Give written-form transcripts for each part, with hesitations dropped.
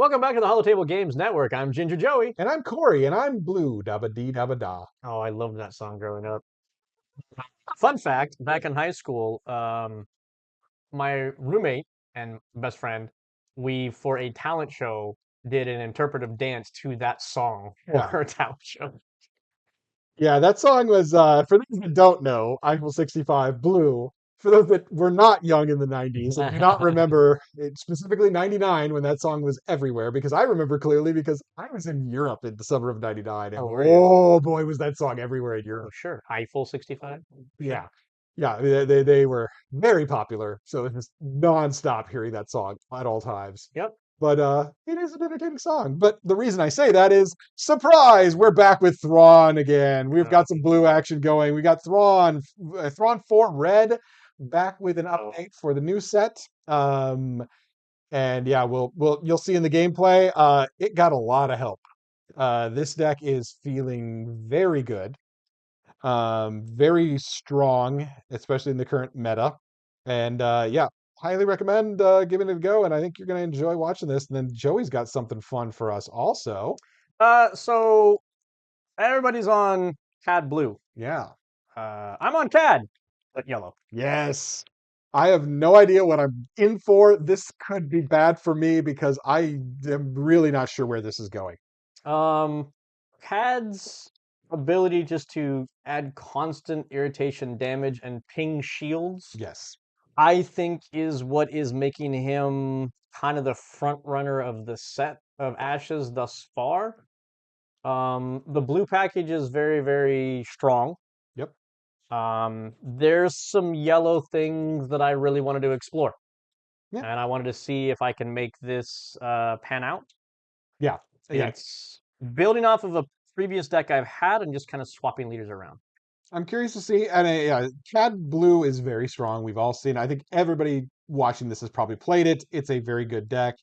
Welcome back to the Holotable Games Network. I'm Ginger Joey. And I'm Corey, and I'm blue. Dabba dee dabba da. Oh, I loved that song growing up. Fun fact, back in high school, my roommate and best friend, we, for a talent show, did an interpretive dance to that song for Yeah. our talent show. Yeah, that song was for those that don't know, Eiffel 65 Blue. For those that were not young in the 90s and do not remember specifically 99 when that song was everywhere, because I remember clearly because I was in Europe in the summer of 99, and Oh, were you? oh boy, was that song everywhere in Oh, Europe. sure. Eiffel 65? Sure. Yeah. Yeah, they were very popular. So it was nonstop hearing that song at all times. Yep. But it is an entertaining song. But the reason I say that is surprise, we're back with Thrawn again. We've got some blue action going. We got Thrawn 4 Red back with an update for the new set. And yeah, you'll see in the gameplay, it got a lot of help. This deck is feeling very good, very strong, especially in the current meta. And yeah, highly recommend giving it a go. And I think you're going to enjoy watching this. And then Joey's got something fun for us also. So everybody's on Cad Blue. Yeah. I'm on Cad, but yellow. Yes. I have no idea what I'm in for. This could be bad for me because I am really not sure where this is going. Um, Cad's ability just to add constant irritation damage and ping shields, Yes. I think is what is making him kind of the front runner of the set of Ashes thus far. The blue package is very, very strong. Yep. There's some yellow things that I really wanted to explore, Yeah. and I wanted to see if I can make this pan out. Yeah. Yeah. It's building off of a previous deck I've had and just kind of swapping leaders around. I'm curious to see. And yeah, Cad Blue is very strong. We've all seen. I think everybody watching this has probably played it. It's a very good deck.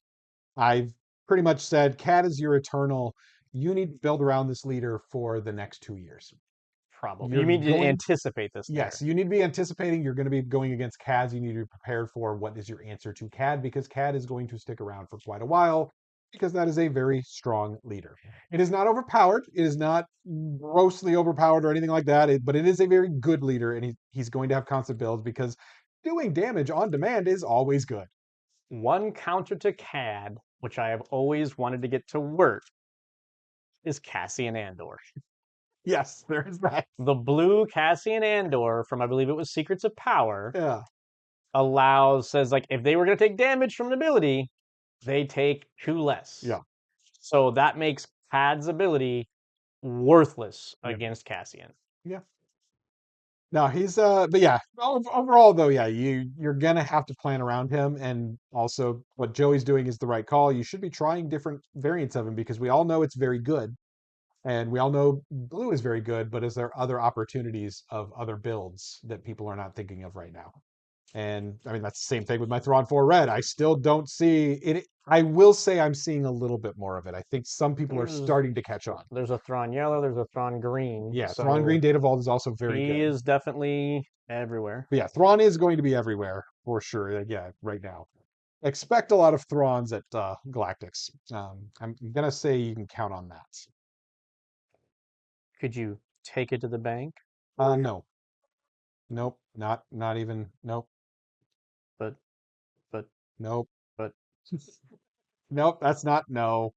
I've pretty much said Cad is your eternal. You need to build around this leader for the next 2 years. Probably. You're You mean to going. anticipate this later? Yes, you need to be anticipating you're going to be going against Cads. You need to be prepared for what is your answer to Cad, because Cad is going to stick around for quite a while, because that is a very strong leader. It is not overpowered. It is not grossly overpowered or anything like that, but it is a very good leader, and he's going to have constant builds because doing damage on demand is always good. One counter to Cad, which I have always wanted to get to work, is Cassian Andor. Yes, there is that. The blue Cassian Andor from, I believe it was Secrets of Power, Yeah. says like if they were going to take damage from an ability, they take two less. Yeah. So that makes Cad's ability worthless Yep. against Cassian. Yeah. No, he's but yeah, overall though, yeah, you're gonna have to plan around him, and also what Joey's doing is the right call. You should be trying different variants of him because we all know it's very good, and we all know blue is very good, but is there other opportunities of other builds that people are not thinking of right now? And I mean, that's the same thing with my Thrawn 4 Red. I still don't see it. I will say I'm seeing a little bit more of it. I think some people are There's starting to catch on. there's a Thrawn Yellow, there's a Thrawn Green, Yeah, Thrawn so Green Data Vault is also very he good. is definitely everywhere. But yeah, Thrawn is going to be everywhere for sure. Yeah, right now. Expect a lot of Thrawns at Galactics. I'm gonna say you can count on that. Could you take it to the bank? No, nope, not even. Nope, But but nope, but nope. That's not no.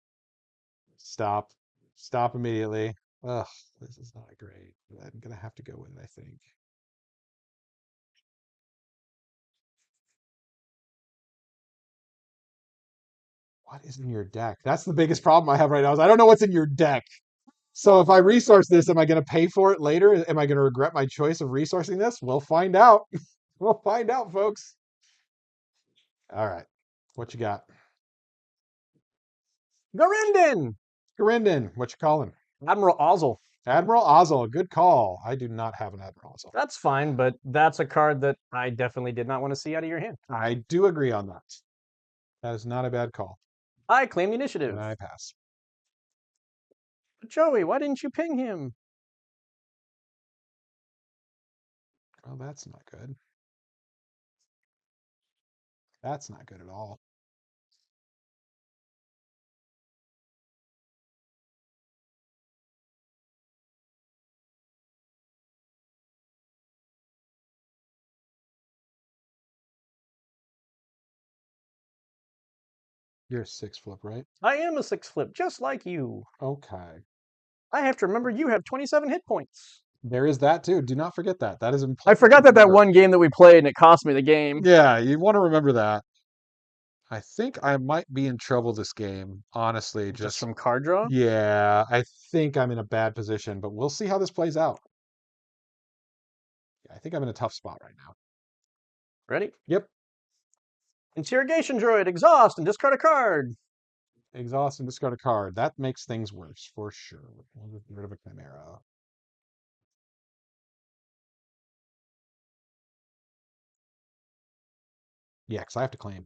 Stop, stop immediately. Ugh, this is not great. I'm gonna have to go with it, I think. What is in your deck? That's the biggest problem I have right now. Is I don't know what's in your deck. So if I resource this, am I going to pay for it later? Am I going to regret my choice of resourcing this? We'll find out. We'll find out, folks. All right. What you got? Garindin! Garinden, what you calling? Admiral Ozzel. Admiral Ozzel, good call. I do not have an Admiral Ozzel. That's fine, but that's a card that I definitely did not want to see out of your hand. I do agree on that. That is not a bad call. I claim the And initiative. I pass. But Joey, why didn't you ping him? Well, that's not good. That's not good at all. You're a 6 flip, right? I am a 6 flip, just like you. Okay. I have to remember you have 27 hit points. There is that too. Do not forget that. That is I important. forgot that one game that we played and it cost me the game. Yeah, you want to remember that. I think I might be in trouble this game, honestly. Just Just, from card draw? yeah, I think I'm in a bad position, but we'll see how this plays out. Yeah, I think I'm in a tough spot right now. Ready? Yep. Interrogation droid, exhaust, and discard a card. Exhaust and discard a card. That makes things worse, for sure. We'll get rid of a Chimera. Yeah, because I have to claim.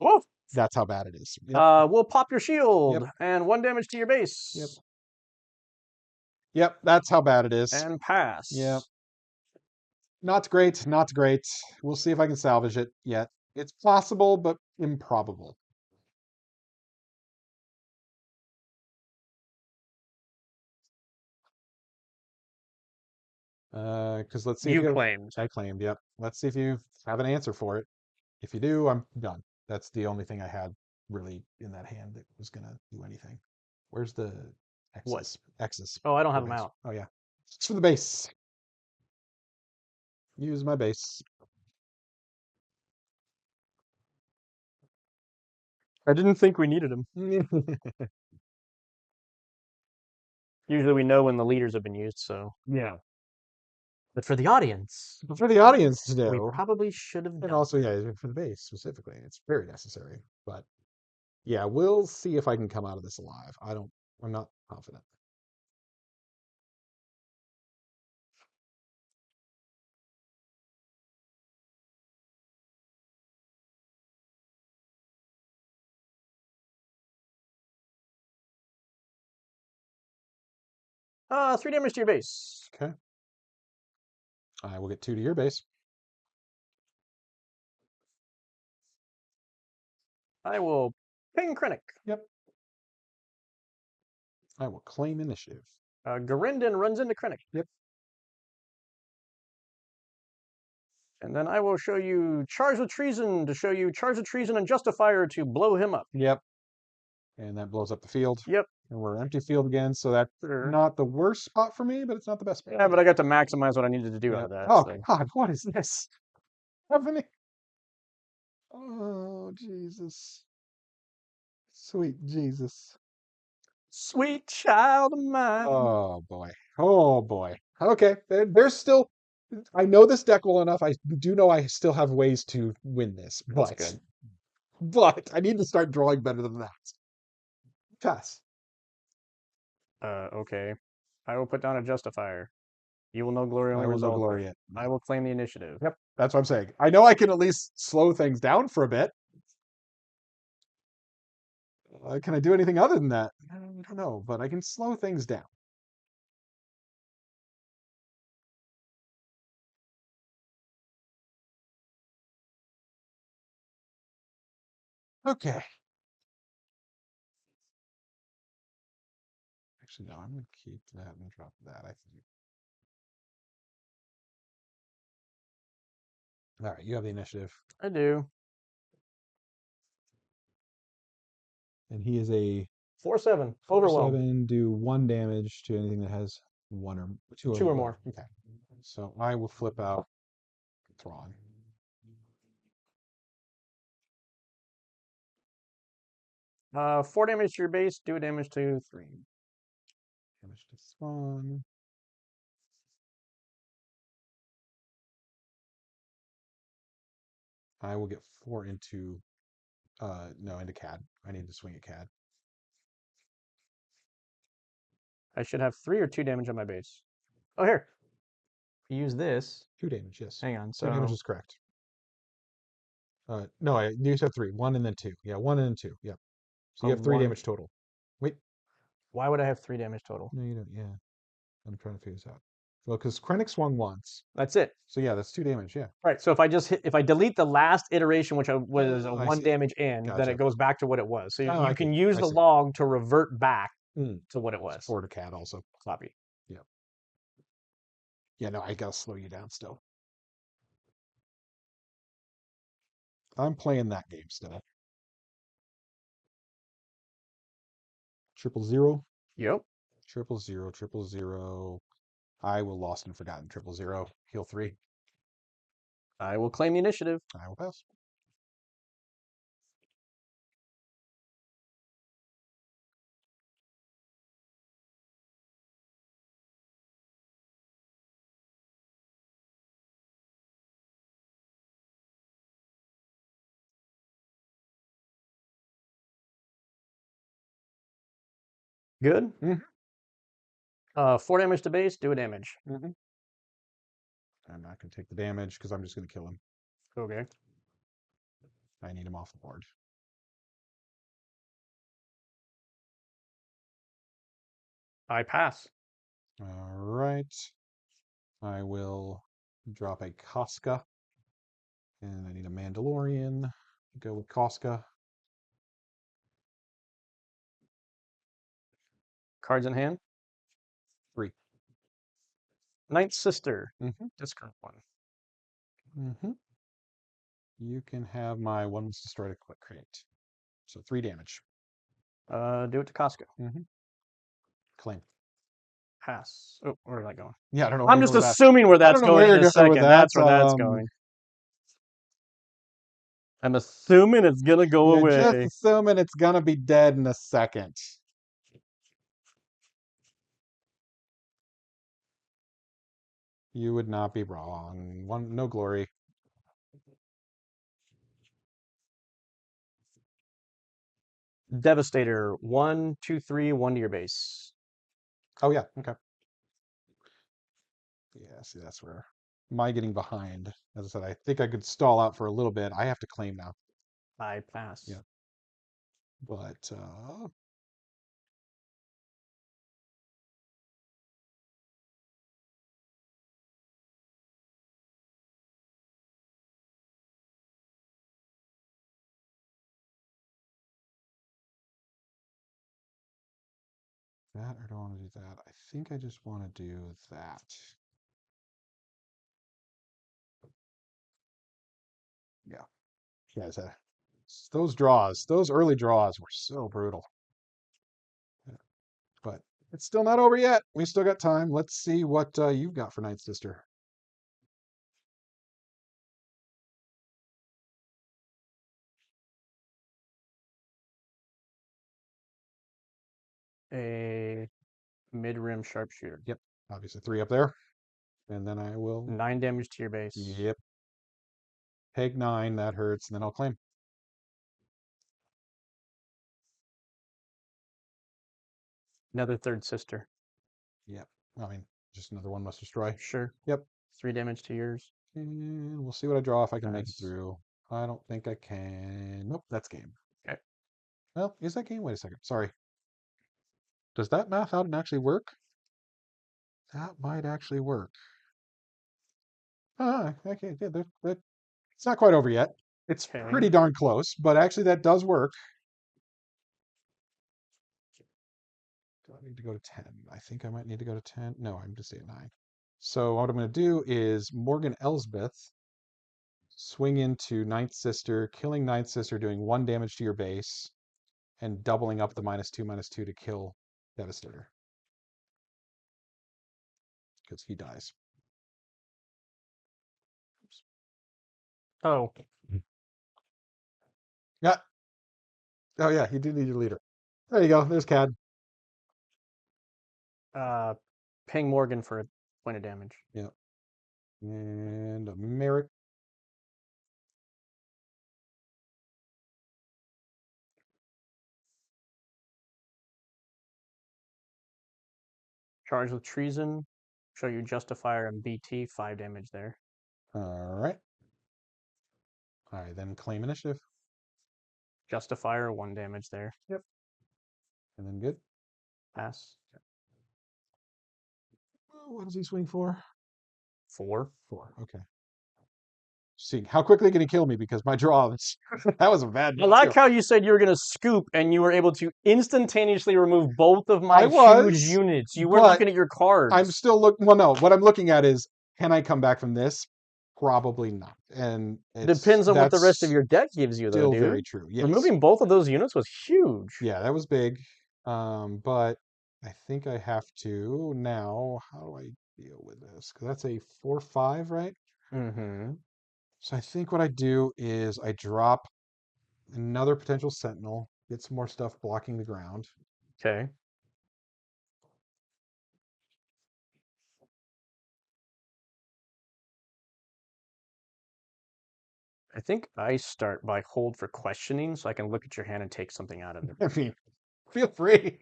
Oh, That's how bad it is. Yep. we'll pop your shield Yep. and 1 damage to your base. Yep. Yep, that's how bad it is. And pass. Yep. Not great, not great. We'll see if I can salvage it yet. It's possible, but improbable. Because let's see if You you claimed. I claimed, yep. Let's see if you have an answer for it. If you do, I'm done. That's the only thing I had really in that hand that was gonna do anything. Where's the X's? What? X's. Oh, I don't for have them base. out. Oh yeah. It's for the base. Use my base. I didn't think we needed them. Usually we know when the leaders have been used, so. Yeah. But for the audience, For the audience to we know. probably should have done. And also, yeah, for the base specifically. It's very necessary. But yeah, we'll see if I can come out of this alive. I'm not confident. it. 3 damage to your base. Okay. I will get 2 to your base. I will ping Krennic. Yep. I will claim initiative. Garindin runs into Krennic. Yep. And then I will show you Charge with Treason to show you Charge with Treason and Justifier to blow him up. Yep. And that blows up the field. Yep. And we're empty field again, so that's not the worst spot for me, but it's not the best spot. Yeah, but I got to maximize what I needed to do out of that. Oh so. God, what is this happening? Oh Jesus. Sweet Jesus. Sweet child of mine. Oh boy. Oh boy. Okay. There's still I know this deck well enough. I do know I still have ways to win this, but That's good. but I need to start drawing better than that. Pass. Okay. I will put down a Justifier. You will know glory only I will know result. glory yet. I will claim the initiative. Yep. That's what I'm saying. I know I can at least slow things down for a bit. Can I do anything other than that? I don't know, but I can slow things down. Okay. Actually, no, I'm going to keep that and drop that, I think. All right, you have the initiative. I do. And he is a 4/7. Overwhelm. 7, do 1 damage to anything that has 1 or 2 or more. Okay. So I will flip out Thrawn. Uh, 4 damage to your base, do damage to 3. Damage to Thrawn. I will get 4 into no, into Cad. I need to swing at Cad. I should have 3 or 2 damage on my base. Oh, here. If you use this. 2 damage, yes. Hang on. 2 So damage is correct. No, I you have 3. 1 and then 2. Yeah, 1 and then 2. Yep. So you have 3 damage total. Wait. Why would I have 3 damage total? No, you don't. Yeah. I'm trying to figure this out. Well, because Krennic swung once. That's it. So yeah, that's 2 damage. Yeah. Right. So if I delete the last iteration, which was a 1 see. damage in, then Gotcha. it goes back to what it was. So Oh, you I can see. use I the see. log to revert back Mm. to what it was. 4 to Cad also. Copy. Yep. Yeah, no, I gotta slow you down still. I'm playing that game still. 000. Yep. 000. I will Lost and Forgotten 000. Heal 3. I will claim the initiative. I will pass. Good. Mm-hmm. 4 damage to base, do a damage. Mm-hmm. I'm not going to take the damage because I'm just going to kill him. Okay. I need him off the board. I pass. All right. I will drop a Casca. And I need a Mandalorian. Go with Casca. Cards in hand. 3. Ninth Sister. Mm-hmm. Discard 1. Mm-hmm. You can have my one was destroyed a quick crate. So 3 damage. Do it to Costco. Mm-hmm. Claim. Pass. Oh, where's that going? Yeah, I don't know. I'm just assuming where that's going in a second. That's where that's going. I'm assuming it's gonna go You're away. just assuming it's gonna be dead in a second. You would not be wrong. No glory. Devastator. 1, 2, 3, 1 to your base. Oh yeah, okay. Yeah, see that's where my getting behind. As I said, I think I could stall out for a little bit. I have to claim now. I pass. Yeah. But that or do I want to do that? I think I just want to do that. Yeah. Yeah, those draws, those early draws were so brutal. Yeah. But it's still not over yet. We still got time. Let's see what you've got for Night Sister. A mid-rim sharpshooter. Yep. Obviously 3 up there. And then I will 9 damage to your base. Yep. Peg 9, that hurts, and then I'll claim. Another third sister. Yep. I mean, just another one must destroy. Sure. Yep. 3 damage to yours. And we'll see what I draw if I can make it Nice. through. I don't think I can. Nope, that's game. Okay. Well, is that game? Wait a second. Sorry. Does that math out and actually work? That might actually work. Okay. Yeah, it's not quite over yet. It's Okay. pretty darn close, but actually that does work. Do I need to go to 10? I think I might need to go to 10. No, I'm just at 9. So what I'm going to do is Morgan Elsbeth swing into Ninth Sister, killing Ninth Sister, doing 1 damage to your base, and doubling up the -2/-2 to kill Devastator. Because he dies. Oops. Oh. Yeah. Oh yeah, you do need your leader. There you go. There's Cad. Ping Morgan for a point of damage. Yeah. And a Merrick. Charged with treason. Show you Justifier and BT. 5 damage there. All right. I then claim initiative. Justifier, 1 damage there. Yep. And then good. Pass. Oh, what does he swing for? 4. 4. Okay. See, how quickly can he kill me? Because my draw is that was a bad. I like how you said you were going to scoop and you were able to instantaneously remove both of my huge units. You weren't looking at your cards. I'm still looking. Well, no. What I'm looking at is, can I come back from this? Probably not. And depends on what the rest of your deck gives you, though, still dude. very true. Yes. Removing both of those units was huge. Yeah, that was big. But I think I have to now. How do I deal with this? Because that's a 4/5, right? Mm-hmm. So I think what I do is I drop another potential sentinel, get some more stuff blocking the ground. Okay. I think I start by hold for questioning so I can look at your hand and take something out of it. I mean, feel free.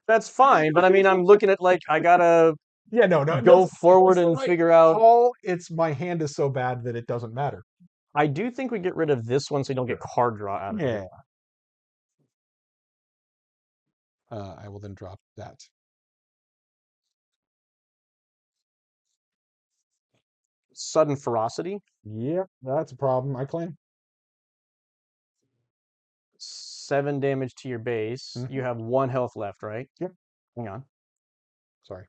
That's fine, but I mean, I'm looking at like I gotta Yeah, no, go it's forward the and right figure out. call. It's my hand is so bad that it doesn't matter. I do think we get rid of this one so you don't get card draw out of it. Yeah. I will then drop that. Sudden ferocity, Yep, that's a problem. I claim. 7 damage to your base. You Hmm. have 1 health left, right? Yep. Hang on. Sorry.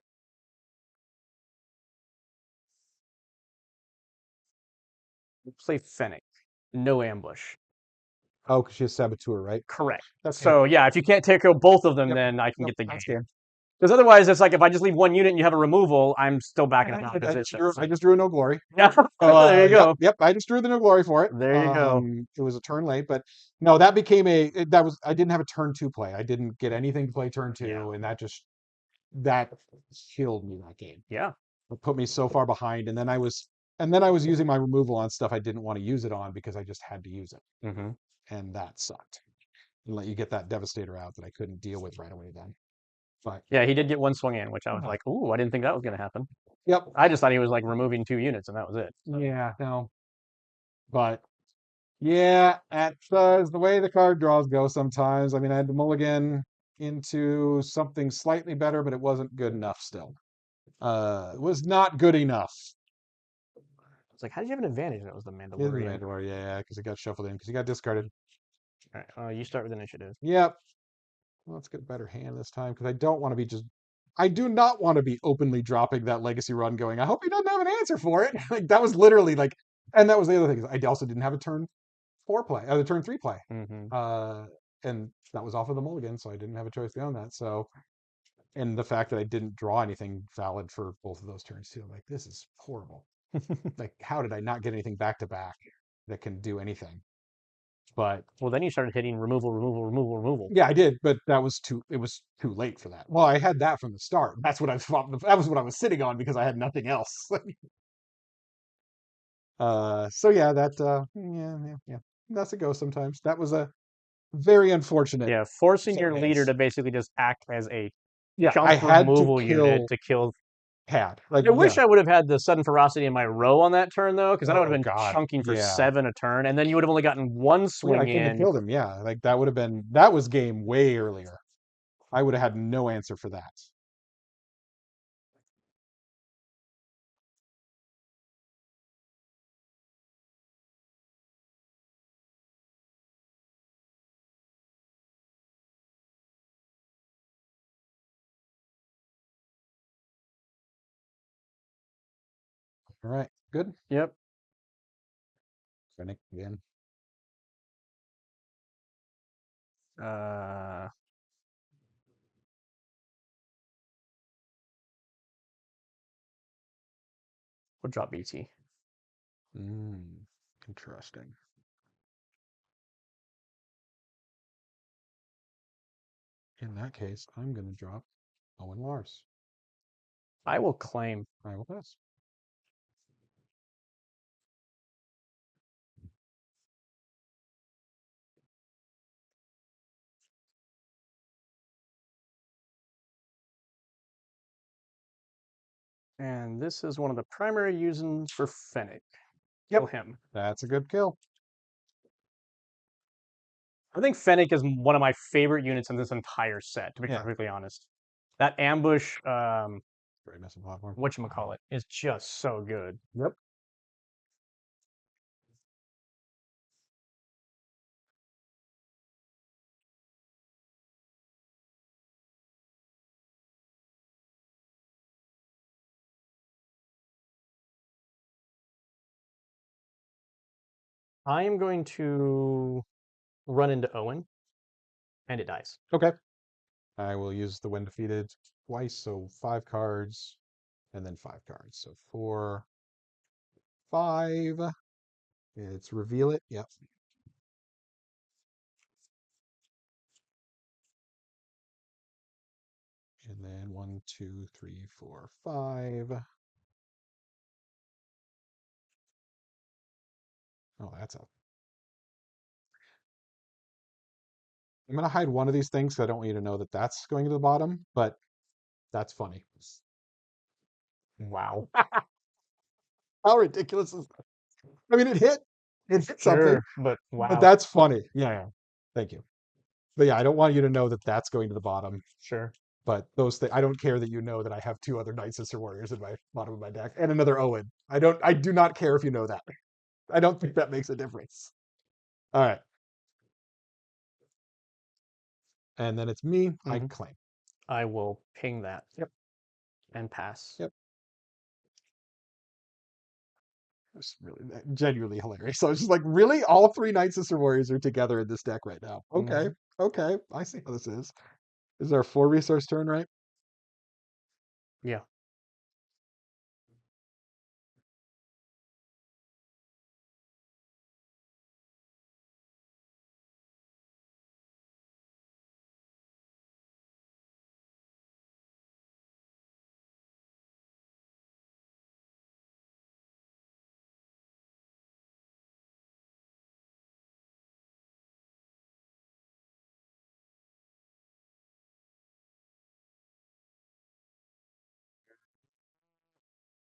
Play Fennec. No ambush. Oh, because she has saboteur, right? Correct. That's game. So yeah, if you can't take out both of them, Yep. then I can Yep. get the That's game. game. Because otherwise, it's like if I just leave one unit and you have a removal, I'm still back in top position. I just drew a no glory. Yeah, there you Yep, go. yep. I just drew the no glory for it. There you go. It was a turn late, but no, that became that was I didn't have a turn two play. I didn't get anything to play turn two, Yeah. and that killed me that game. Yeah. It put me so far behind, and then I was using my removal on stuff I didn't want to use it on because I just had to use it, Mm-hmm. and that sucked. And let you get that devastator out that I couldn't deal with right away then. But Yeah, he did get one swing in, which I was like, ooh, I didn't think that was going to happen. yep, I just thought he was like removing 2 units and that was it. yeah, no, but yeah, that's is the way the card draws go sometimes. I mean, I had to mulligan into something slightly better, but it wasn't good enough still. It was not good enough. It's like, how did you have an advantage? And it was the In the Mandalorian. Mandalore, yeah, because it got shuffled in, because he got discarded. All right, you start with initiative. Yep. Well, let's get a better hand this time, because I do not want to be openly dropping that legacy run going, I hope he doesn't have an answer for it. Like, that was literally like, and that was the other thing, is I also didn't have a turn four play, the turn three play. Mm-hmm. And that was off of the mulligan, so I didn't have a choice beyond that. So, and the fact that I didn't draw anything valid for both of those turns too, like this is horrible. Like, how did I not get anything back to back that can do anything? But Well, then you started hitting removal, removal, removal, removal. yeah, I did, but it was too late for that. Well, I had that from the start. That was what I was sitting on because I had nothing else. So yeah, yeah. That's a go sometimes. That was a very unfortunate Yeah, forcing set your leader base. to basically just act as a Yeah, I chunk had to removal unit kill to kill. Cad. Like, I yeah. wish I would have had the sudden ferocity in my row on that turn though, because then I would Oh have been God. chunking for Yeah. 7 a turn, and then you would have only gotten one Yeah, I swing couldn't have in. killed him. Yeah. Like that was game way earlier. I would have had no answer for that. All right. Good. Yep. Fennec again. Uh, we'll drop BT. Interesting. In that case, I'm going to drop Owen Lars. I will claim. I will pass. And this is one of the primary uses for Fennec. Kill Yep. him. That's a good kill. I think Fennec is one of my favorite units in this entire set, to be Yeah. perfectly honest. That ambush, Very messy platform. whatchamacallit, is just so good. Yep. I am going to run into Owen, and it dies. Okay. I will use the when defeated twice, so 5 cards, and then 5 cards. So 4, 5. It's reveal it. Yep. And then 1, 2, 3, 4, 5. Oh, that's up. I'm going to hide one of these things because I don't want you to know that that's going to the bottom, but that's funny. Wow. How ridiculous is that? I mean, it hit. It hit something, Sure, but but wow. that's funny. Yeah, yeah. Thank you. But yeah, I don't want you to know that that's going to the bottom. Sure. But those things, I don't care that you know that I have 2 other Night Sister Warriors in my bottom of my deck and another Owen. I do not care if you know that. I don't think that makes a difference. All right. And then it's me. I Hmm. claim. I will ping that. Yep. And pass. Yep. It's really genuinely hilarious. So it's just like, really, all 3 Night Sister Warriors are together in this deck right now. Okay. Hmm. Okay. I see how this is. Is there a 4 resource turn, right? Yeah.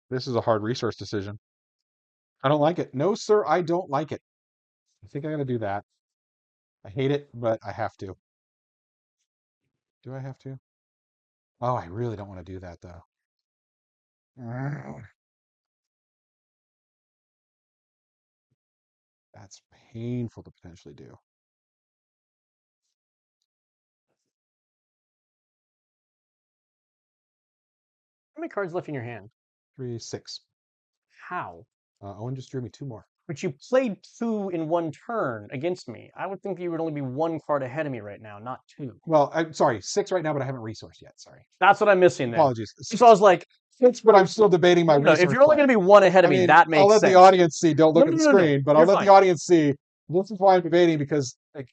This is a hard resource decision. I don't like it. No, sir, I don't like it. I think I'm going to do that. I hate it, but I have to. Do I have to? Oh, I really don't want to do that, though. That's painful to potentially do. How many cards left in your hand? 3, 6. How? Owen just drew me 2 more. But you played 2 in one turn against me. I would think you would only be 1 card ahead of me right now, not 2. Well, I'm sorry, 6 right now, but I haven't resourced yet. Sorry. That's what I'm missing then. Apologies. So I was like, 6, but I'm still debating my if resource you're only play. going to be 1 ahead I of me, mean, that I'll makes let the sense. audience see. Don't No, look no, at the no, no. screen, but I'll You're let the fine. audience see. This is why I'm debating because, like,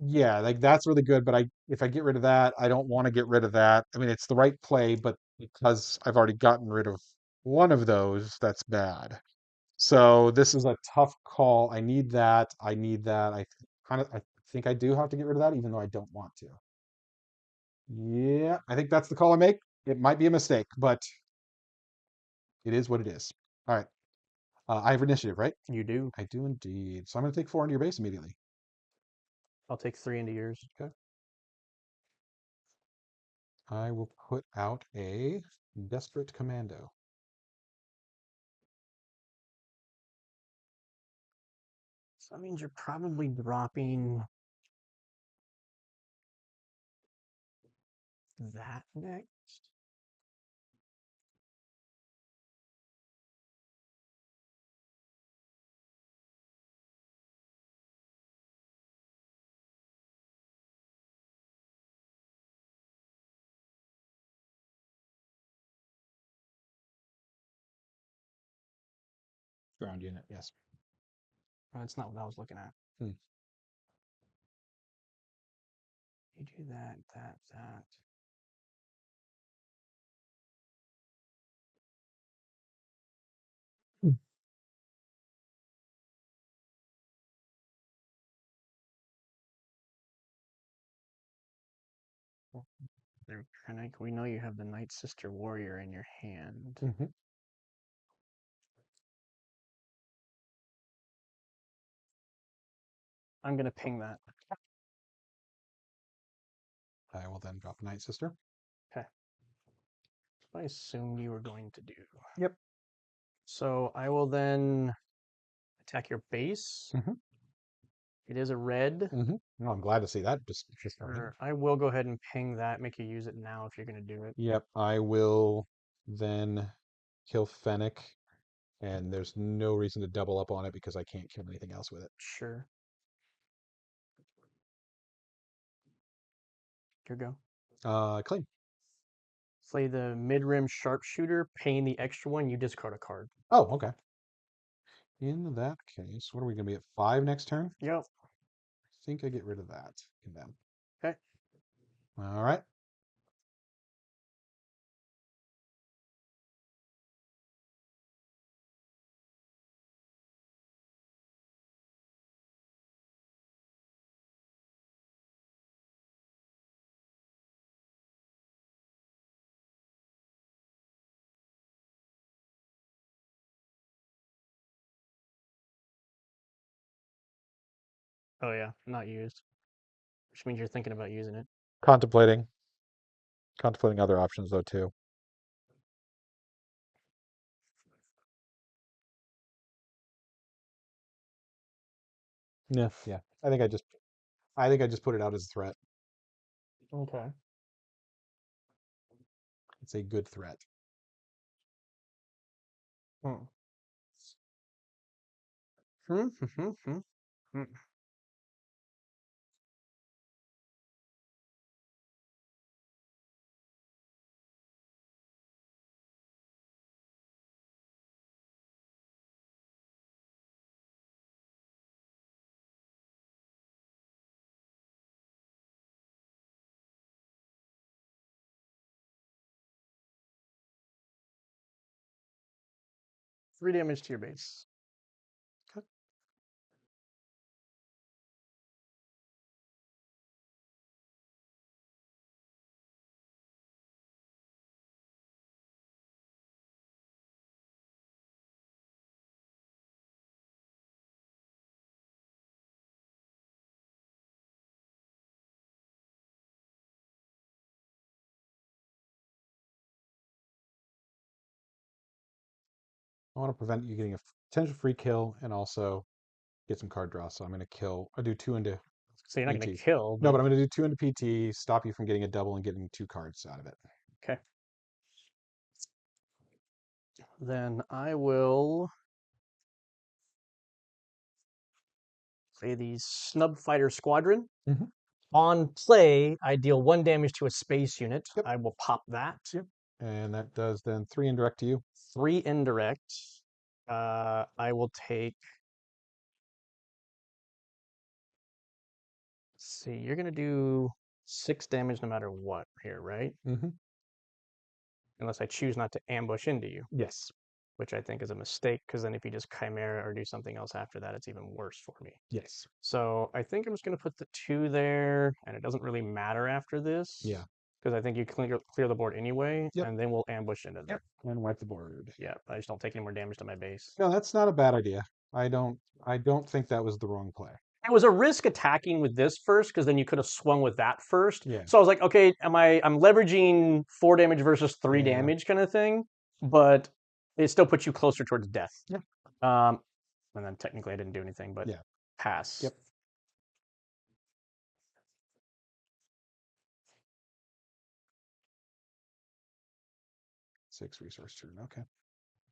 yeah, like that's really good. But if I get rid of that, I don't want to get rid of that. I mean, it's the right play, but because I've already gotten rid of one of those, that's bad. So this is a tough call. I need that. I need that. I think I do have to get rid of that, even though I don't want to. Yeah, I think that's the call I make. It might be a mistake, but it is what it is. All right. I have initiative, right? You do. I do indeed. So I'm going to take 4 into your base immediately. I'll take 3 into yours. Okay. I will put out a Desperate Commando. So that means you're probably dropping that next. Ground unit, yes. Oh, that's not what I was looking at. Hmm. You do that, that. We know you have the Night Sister Warrior in your hand. Mm-hmm. I'm going to ping that. I will then drop a Night Sister. Okay. I assumed you were going to do. Yep. So I will then attack your base. Mm-hmm. It is a red. Mm-hmm. No, I'm glad to see that. Just Sure. I will go ahead and ping that. Make you use it now if you're going to do it. Yep. I will then kill Fennec, and there's no reason to double up on it because I can't kill anything else with it. Sure. Your go. Claim. Play the mid-rim sharpshooter, paying the extra one, you discard a card. Oh, okay. In that case, what are we going to be at 5 next turn? Yep. I think I get rid of that. Then. Okay. All right. Oh yeah, not used. Which means you're thinking about using it. Contemplating. Contemplating other options though too. Yeah, yeah. I think I just put it out as a threat. Okay. It's a good threat. Hmm. Hmm. Hmm. Hmm. Hmm. 3 damage to your base. Okay. I want to prevent you getting a potential free kill and also get some card draw. So I'm going to kill. I do 2 into So you're not going PT. to kill, No, but but I'm going to do 2 into PT, stop you from getting a double and getting 2 cards out of it. okay. Then I will play the Snub Fighter Squadron. Mm-hmm. On play, I deal 1 damage to a space unit. Yep. I will pop that. Yep. And that does then 3 indirect to you. 3 indirect. I will take. Let's see, you're gonna do 6 damage no matter what here, right? Mm-hmm. Unless I choose not to ambush into you, Yes. which I think is a mistake, because then if you just Chimera or do something else after that, it's even worse for me. Yes. So I think I'm just gonna put the 2 there, and it doesn't really matter after this. Yeah. Because I think you clear the board anyway, Yep. and then we'll ambush into there. Yep. And wipe the board. Yeah, I just don't take any more damage to my base. No, that's not a bad idea. I don't think that was the wrong play. It was a risk attacking with this first, because then you could have swung with that first. Yeah. So I was like, okay, I'm leveraging 4 damage versus 3 Yeah. damage kind of thing, but it still puts you closer towards death. Yeah. And then technically I didn't do anything, but Yeah. pass. Yep. Six resource turn. Okay.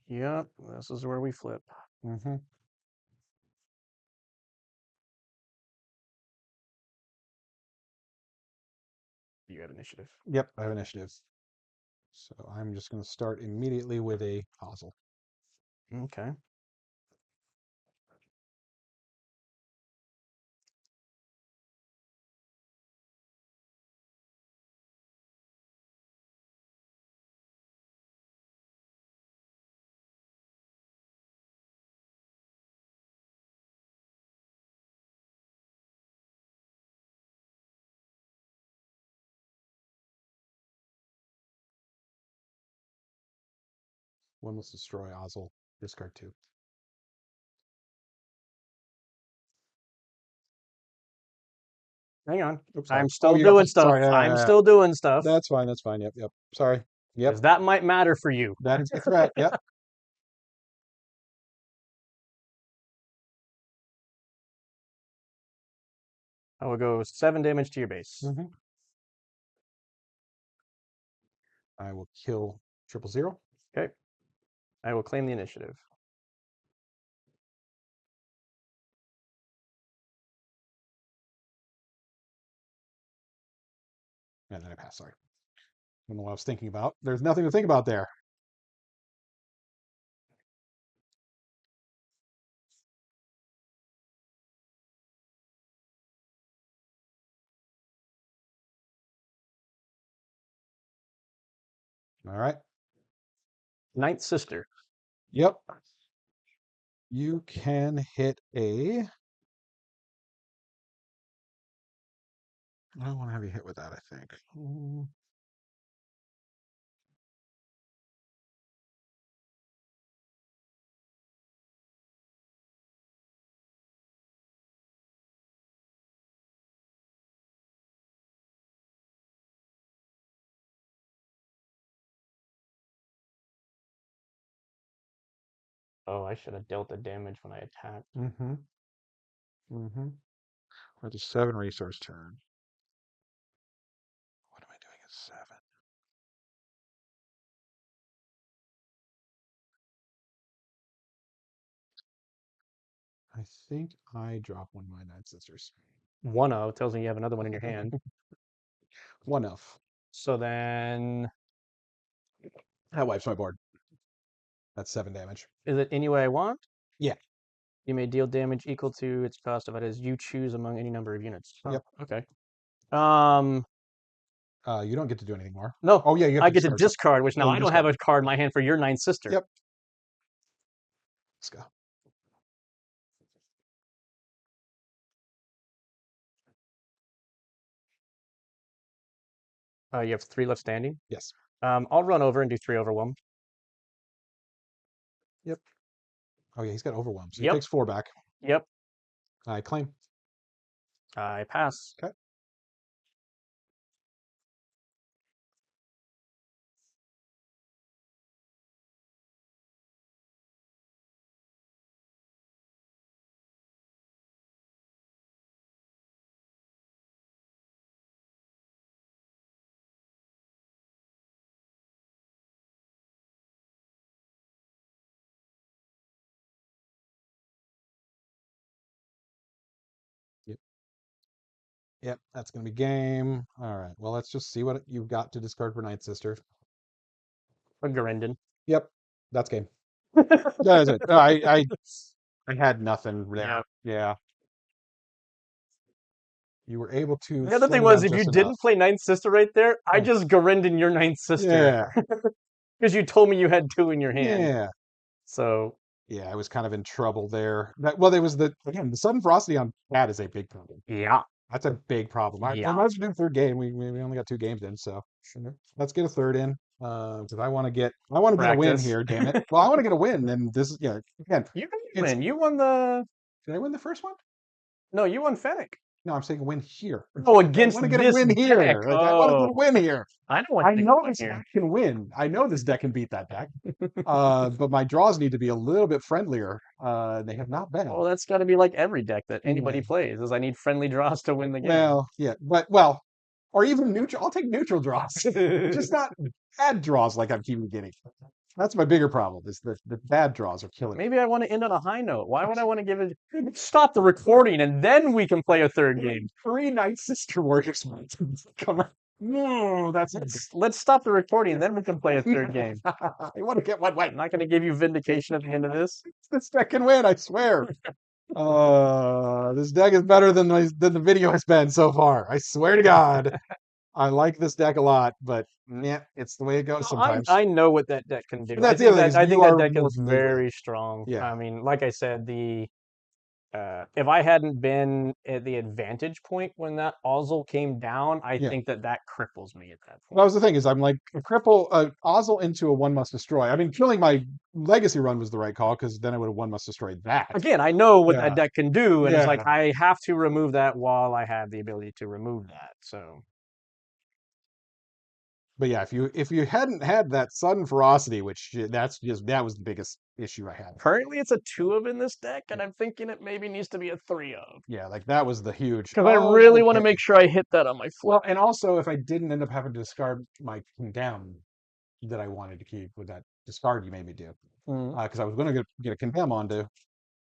Yep, this is where we flip. Mm-hmm. You have initiative. Yep, I have initiative. So I'm just going to start immediately with a puzzle. Okay. One must destroy Ozzel. Discard 2. Hang on. Oops, sorry. I'm still yeah, doing stuff. sorry. I'm still doing stuff. That's fine. That's fine. Yep. Yep. Sorry. Yep. Because that might matter for you. That is the threat. Yep. I will go 7 damage to your base. Mm-hmm. I will kill 000. Okay. I will claim the initiative. And then I pass. Sorry. I don't know what I was thinking about. There's nothing to think about there. All right. Ninth sister. Yep. You can hit a. I don't want to have you hit with that, I think. Oh, I should have dealt the damage when I attacked. Mm-hmm. Mm-hmm. That's a 7 resource turn. What am I doing at 7? I think I drop one of my 9 sisters. 1-0 tells me you have another one in your hand. One of. So then, That wipes my board. That's 7 damage. is it any way I want? Yeah. You may deal damage equal to its cost if it is you choose among any number of units. Oh, Yep. Okay. You don't get to do anything more. No. Oh yeah, you have I to get to discard. discard, which now Oh, I don't have a card in my hand for your ninth sister. Yep. Let's go. You have 3 left standing. Yes. I'll run over and do 3 overwhelm. Yep. Oh yeah, he's got overwhelm, so he Yep. takes 4 back. Yep. I claim. I pass. Okay. Yep. Yep, that's gonna be game. All right. Well, let's just see what you've got to discard for Ninth Sister. A Garendon. Yep, that's game. That is it. I had nothing there. Yep. Yeah. You were able to. The other thing slim was, down if you just didn't enough. play ninth sister right there, I Yeah. just Garendon your ninth sister. Yeah. Because you told me you had 2 in your hand. Yeah. So. Yeah, I was kind of in trouble there. Well, there was the sudden ferocity on Cad is a big problem. Yeah. That's a big problem. I Yeah. might as well do 3rd game. We only got 2 games in, so let's get a 3rd in. Because I want to get a win here. Damn it! Well, I want to get a win, and this is again. You didn't win. You won the. Did I win the first one? No, you won Fennec. No, I'm saying a win here. Oh, against I want to get this a win here. deck. Like, I want to get a win here. I know what I know this here. deck can win. I know this deck can beat that deck. But my draws need to be a little bit friendlier. They have not been. Well, that's got to be like every deck that anybody plays. Is I need friendly draws to win the game. Well, yeah, but or even neutral. I'll take neutral draws, just not bad draws like I'm keeping getting. That's my bigger problem. Is the bad draws are killing me. Maybe I want to end on a high note. Why would I want to give it? Stop the recording and then we can play a 3rd game. 3 Night Sister Warriors. Come on. No, let's stop the recording and then we can play a 3rd game. I want to get one way. I'm not going to give you vindication at the end of this. This deck can win, I swear. This deck is better than the video has been so far. I swear to God. I like this deck a lot, but yeah, it's the way it goes sometimes. I know what that deck can do. That's I think that deck is very strong. Yeah. I mean, like I said, if I hadn't been at the advantage point when that Ozzel came down, I think that cripples me at that point. That was the thing, is I'm like, cripple Ozzel into a 1 must destroy. I mean, killing my legacy run was the right call, because then I would have 1 must destroy that. Again, I know what that deck can do, and it's like I have to remove that while I have the ability to remove that. So. But yeah, if you hadn't had that sudden ferocity, which that was the biggest issue I had. Currently, it's a 2 of in this deck, and I'm thinking it maybe needs to be a 3 of. Yeah, like that was the huge. Because I really want to make sure I hit that on my flip. Well, and also if I didn't end up having to discard my condemn that I wanted to keep with that discard you made me do, because I was going to get a condemn onto,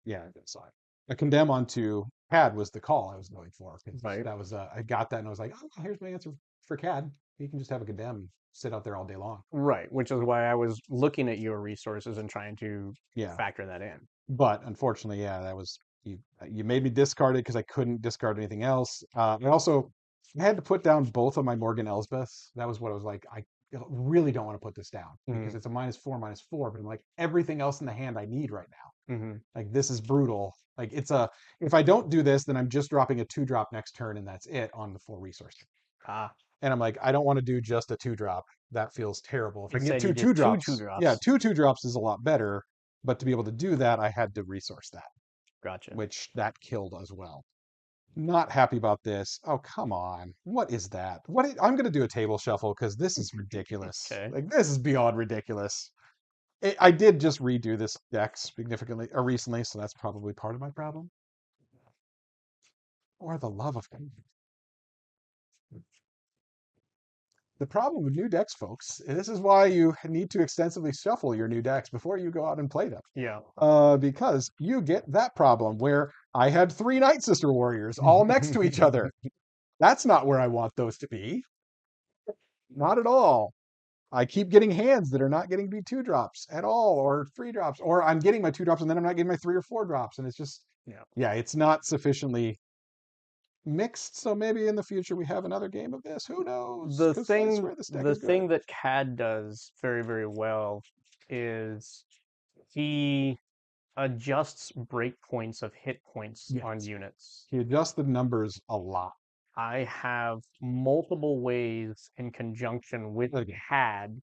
a condemn onto Cad was the call I was going for. Right. That was I got that and I was like, oh, here's my answer For Cad, he can just have a Gadem and sit out there all day long. Right, which is why I was looking at your resources and trying to Yeah, factor that in. but unfortunately, yeah, that was you. You made me discard it because I couldn't discard anything else. I also had to put down both of my Morgan Elsbeths. That was what I was like. I really don't want to put this down because Mm-hmm. it's a -4/-4. But I'm like everything else in the hand I need right now. Mm-hmm. Like this is brutal. Like it's a if I don't do this, then I'm just dropping a 2-drop next turn and that's it on the 4 resource. Ah, And I'm like, I don't want to do just a 2-drop. That feels terrible. If I can get instead you two did two two drops, yeah, drops. two 2-drops is a lot better. But to be able to do that, I had to resource that, Gotcha. which that killed as well. Not happy about this. Oh, come on. What is that? I'm going to do a table shuffle because this is ridiculous. Okay. Like, this is beyond ridiculous. I did just redo this deck significantly or recently, so that's probably part of my problem. Or the love of God. The problem with new decks, folks, and this is why you need to extensively shuffle your new decks before you go out and play them. Yeah. Because you get that problem where I had 3 Night Sister Warriors all next to each other. That's not where I want those to be. Not at all. I keep getting hands that are not getting me 2-drops at all, or 3-drops, or I'm getting my 2-drops and then I'm not getting my 3 or 4-drops, and it's just, Yeah. yeah, it's not sufficiently mixed. So maybe in the future we have another game of this. Who knows? The Because I thing swear this deck the is good. thing that Cad does very, very well is he adjusts breakpoints of hit points on Yes. units. He adjusts the numbers a lot. I have multiple ways in conjunction with Again, Cad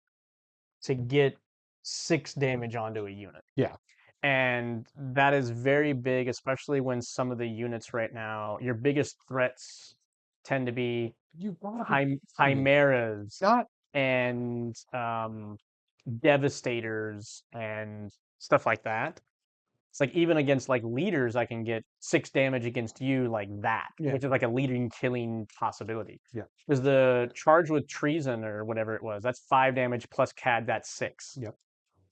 to get 6 damage onto a unit. yeah. And that is very big, especially when some of the units right now, your biggest threats tend to be You gotta be kidding me. chimeras Not and devastators and stuff like that. It's like even against like leaders, I can get 6 damage against you like that, yeah, which is like a leading killing possibility. yeah, Because the charge with treason or whatever it was, that's 5 damage plus CAD, that's 6. yep.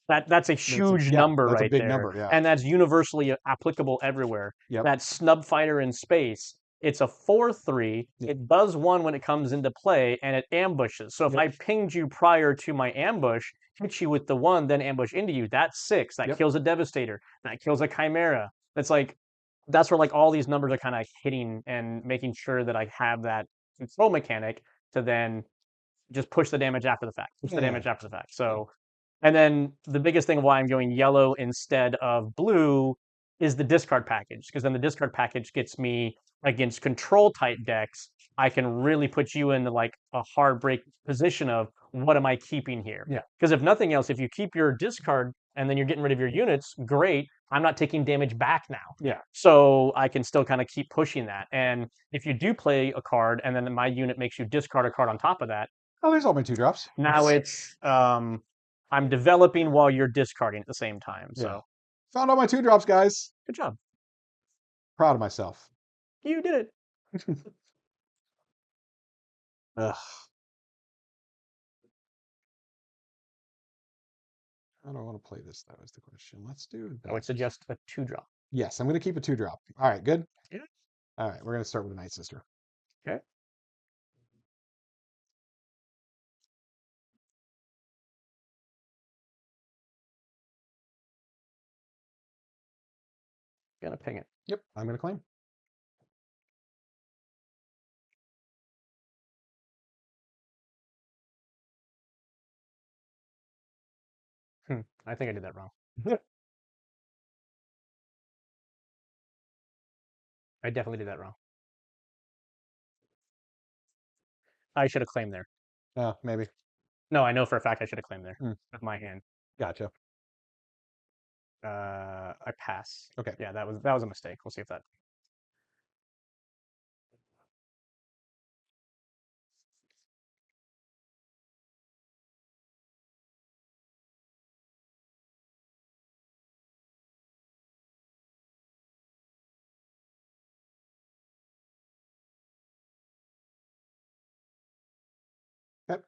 That's a huge number That's a right big there, number. Yeah, and that's universally applicable everywhere. yep, That snub fighter in space, it's a 4/3. yep, It does one when it comes into play, and it ambushes. So if yep, I pinged you prior to my ambush, hit you with the one, then ambush into you, that's 6. That yep. kills a devastator. That kills a chimera. That's like that's where like all these numbers are kind of hitting and making sure that I have that control mechanic to then just push the damage after the fact. Push the Yeah, damage after the fact. yeah, So and then the biggest thing of why I'm going yellow instead of blue is the discard package, because then the discard package gets me against control type decks. I can really put you into like a hard break position of what am I keeping here? yeah, Because if nothing else, if you keep your discard and then you're getting rid of your units, great. I'm not taking damage back now. yeah. So I can still kind of keep pushing that. And if you do play a card and then my unit makes you discard a card on top of that, Oh, there's all my 2-drops. now it's I'm developing while you're discarding at the same time. Yeah, So found all my 2-drops, guys. good job. Proud of myself. You did it. Ugh. How do I want to play this? That was the question. Let's do I would that. suggest a 2-drop. Yes, I'm going to keep a 2-drop. All right, good. Yeah. All right, we're going to start with a Night Sister. Okay. Gonna ping it. Yep, I'm going to claim. I think I did that wrong. I definitely did that wrong. I should have claimed there. Maybe. No, I know for a fact I should have claimed there Mm, with my hand. gotcha. I pass. Okay. Yeah, that was a mistake. We'll see if that. Yep.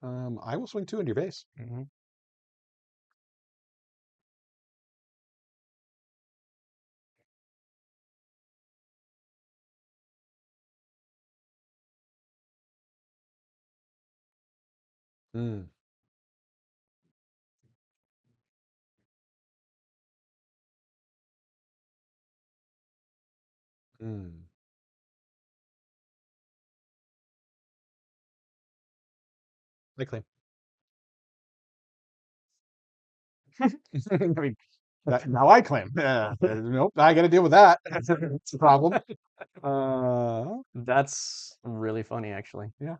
I will swing 2 into your base. Mm-hmm. Mm, mm. I claim. I mean, now I claim. Nope, I got to deal with that. It's a problem. That's really funny, actually. Yeah.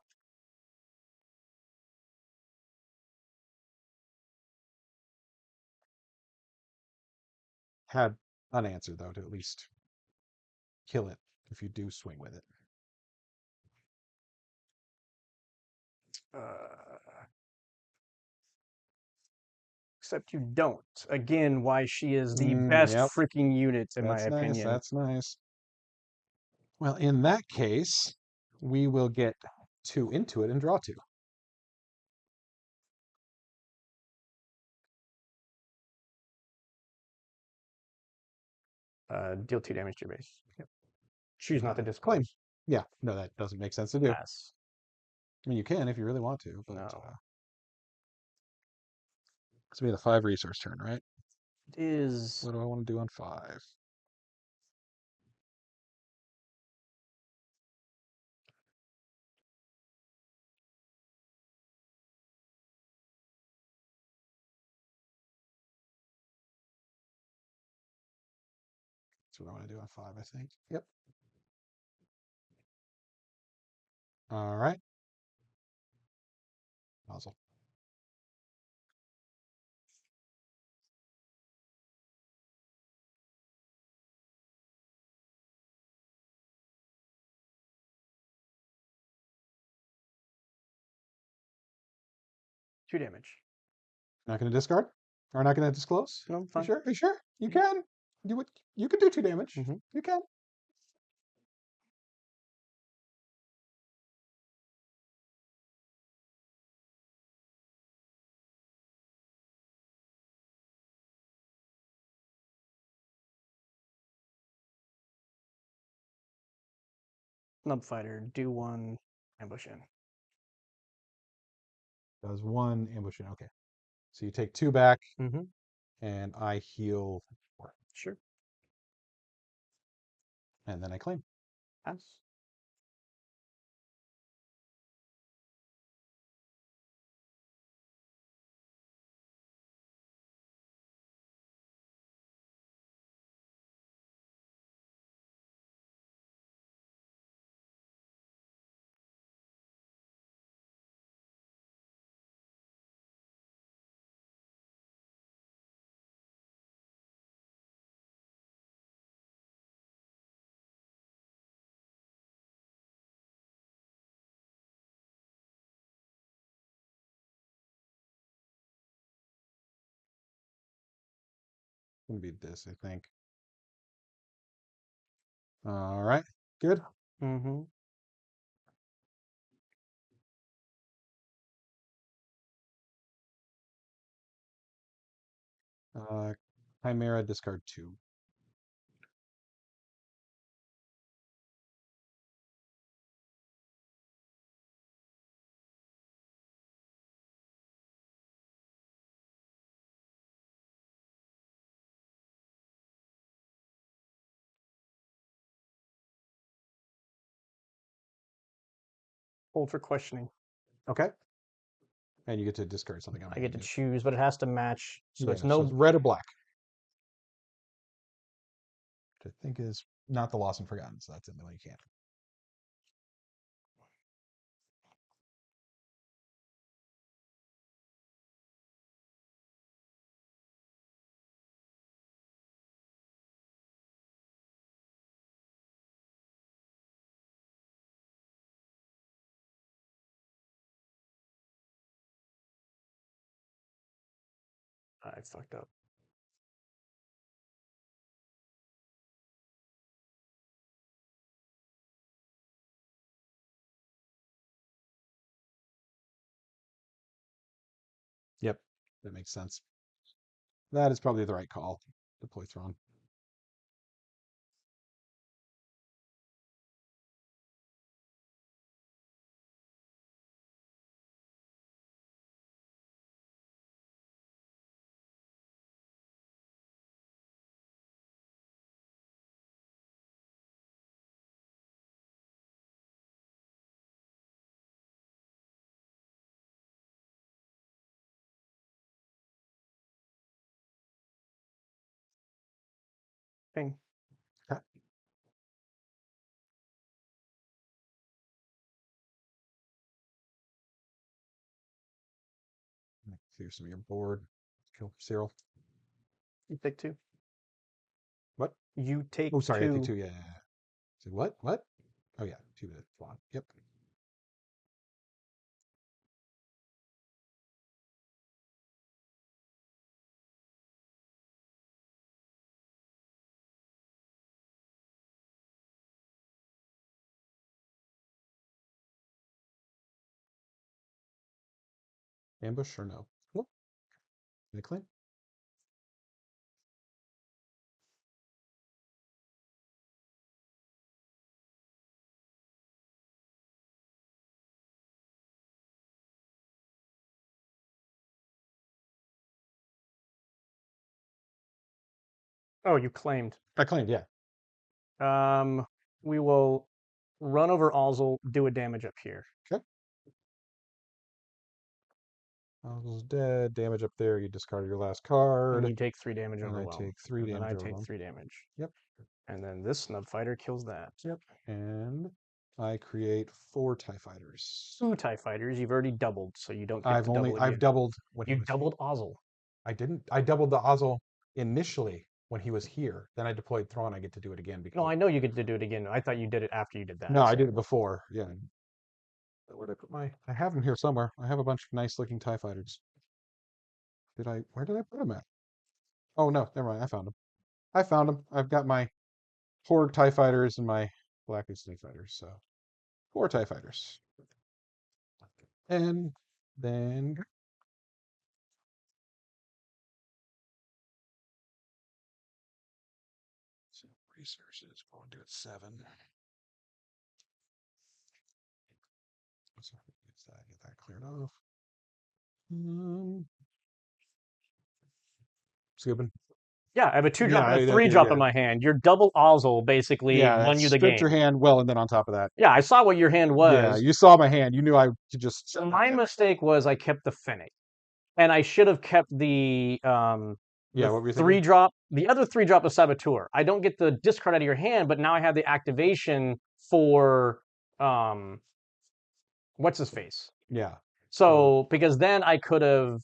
Had an answer though to at least kill it if you do swing with it. Uh, except you don't. Again, why she is the best Yep, freaking unit, in my that's nice. opinion. That's nice. Well, in that case, we will get two into it and draw two. Deal 2 damage to your base. Yep. Choose not to Claim. disclose. Yeah, no, that doesn't make sense to do. Pass. I mean, you can if you really want to, but No. it's gonna be the 5 resource turn, right? It is. What do I want to do on 5? That's what I want to do on 5, I think. Yep. All right. Nozzle. 2 damage. Not going to discard? Or not going to disclose? No, You fine. sure? Are you sure? You can. You can do 2 damage. Mm-hmm. You can. Nub fighter. Do 1. Ambush in. Does 1 ambushing. Okay. So you take 2 back, Mm-hmm. and I heal 4. Sure. And then I claim. Pass. Gonna be this, I think. All right. Good. Mm-hmm. Uh, Chimera, discard 2. Hold for questioning. Okay. And you get to discard something. I'm I not get going to to do. choose, but it has to match. So Yeah, it's so it's no. red or black, which I think is not the Lost and Forgotten, so that's in the way you can't. I fucked up. Yep, that makes sense. That is probably the right call. Deploy Thrawn. Bing. Okay. Clear some of your board. Kill Cyril. You take 2. What? You take Oh, sorry, 2. I take 2. Yeah. So what? What? Oh yeah, 2 to Thrawn. Yep. Ambush or no? Cool. Can I claim? Oh, you claimed. I claimed, yeah. We will run over Ozzel, do a damage up here. Okay. Ozzel's dead. Damage up there. You discard your last card. And you take 3 damage And I overwhelm. take 3 And then damage I take overwhelm. 3 damage. Yep. And then this snub fighter kills that. Yep. And I create 4 TIE fighters. 2 TIE fighters. You've already doubled, so you don't get to double again. I've doubled when he You was doubled Ozzel. I didn't. I doubled the Ozzel initially when he was here. Then I deployed Thrawn. I get to do it again because No, I know you get to do it again. I thought you did it after you did that. no, I did it before. Yeah. Where did I put my? I have them here somewhere. I have a bunch of nice looking TIE fighters. Did I? Where did I put them at? Oh no, never mind. I found them. I found them. I've got my Horde TIE fighters and my Galactics TIE fighters. So 4 TIE fighters. And then resources. We'll do it 7. So get that cleared off. Scooping. Yeah, I have a 2-drop Yeah, and a 3-drop in my hand. Your double Ozzel basically won you the stripped your game. hand well, and then on top of that. Yeah, I saw what your hand Yeah, was. you saw my hand. You knew I could just. So my mistake was I kept the Fennec. And I should have kept the Yeah, what were you thinking? 3-drop. The other 3-drop is Saboteur. I don't get the discard out of your hand, but now I have the activation for what's his face? Yeah. So because then I could have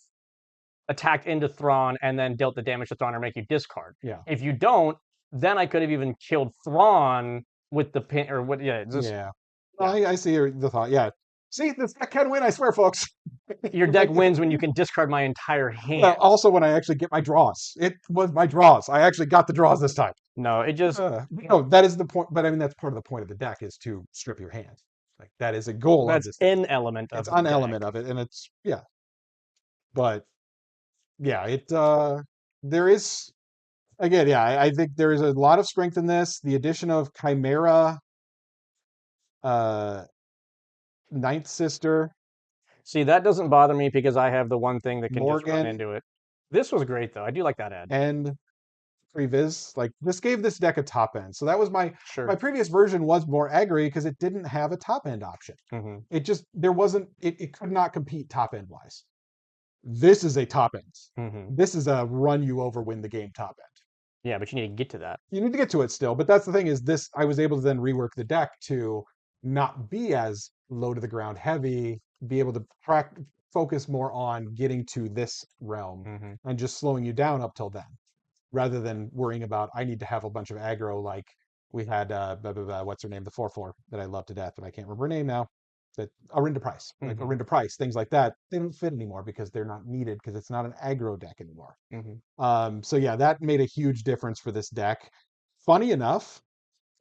attacked into Thrawn and then dealt the damage to Thrawn or make you discard. Yeah. If you don't, then I could have even killed Thrawn with the pin or what? Yeah. Just, yeah. I see the thought. Yeah. See, this deck can win. I swear, folks. Your deck wins when you can discard my entire hand. Well, also when I actually get my draws. It was my draws. I actually got the draws this time. No, it just no. That is the point. But I mean, that's part of the point of the deck is to strip your hand. Like that is a goal. That's of this an element. It's an element of it, and it's yeah. But yeah, there is again, yeah. I think there is a lot of strength in this. The addition of Chimera, Ninth Sister. See, that doesn't bother me because I have the one thing that can just run Morgan. into it. This was great though. I do like that ad. And Previs, like this gave this deck a top end. So that was my previous version was more aggro because it didn't have a top end option. It just there wasn't it could not compete top end wise. This is a top end. This is a run you over, win the game top end. Yeah, but you need to get to that. You need to get to it still, but that's the thing is this I was able to then rework the deck to not be as low to the ground heavy, be able to focus more on getting to this realm and just slowing you down up till then, rather than worrying about I need to have a bunch of aggro like we had what's her name, the 4/4 that I love to death, but I can't remember her name now. That Arinda Price, like Arinda Price, things like that, they don't fit anymore because they're not needed because it's not an aggro deck anymore. So yeah, that made a huge difference for this deck. Funny enough,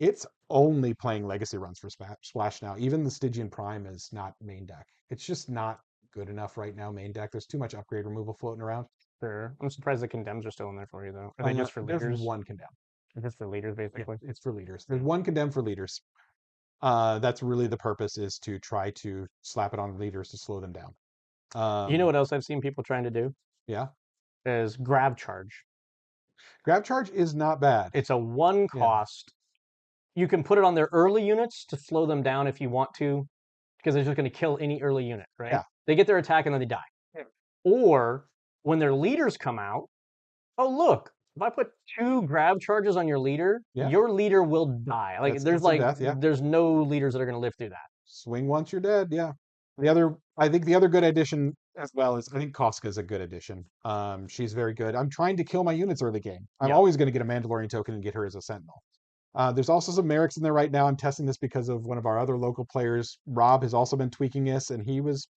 it's only playing legacy runs for Splash now. Even the Stygian Prime is not main deck. It's just not good enough right now, main deck. There's too much upgrade removal floating around. Sure. I'm surprised the condemns are still in there for you though. Are they just for leaders? There's one condemn. Just for leaders, basically. Yeah, it's for leaders. There's one condemn for leaders. That's really the purpose is to try to slap it on leaders to slow them down. You know what else I've seen people trying to do? Yeah. Is grab charge. Grab charge is not bad. It's a 1 cost. You can put it on their early units to slow them down if you want to, because they're just going to kill any early unit, right? Yeah. They get their attack and then they die. Or when their leaders come out, oh look, if I put 2 grab charges on Yeah, your leader will die. Like that's there's instant death. Yeah, there's no leaders that are gonna live through that. swing once you're dead. Yeah. I think the other good addition as well is I think Koska's a good addition. She's very good. I'm trying to kill my units early game. I'm Yeah. always going to get a Mandalorian token and get her as a Sentinel. There's also some Merrics in there right now. I'm testing this because of one of our other local players. Rob has also been tweaking this, and he was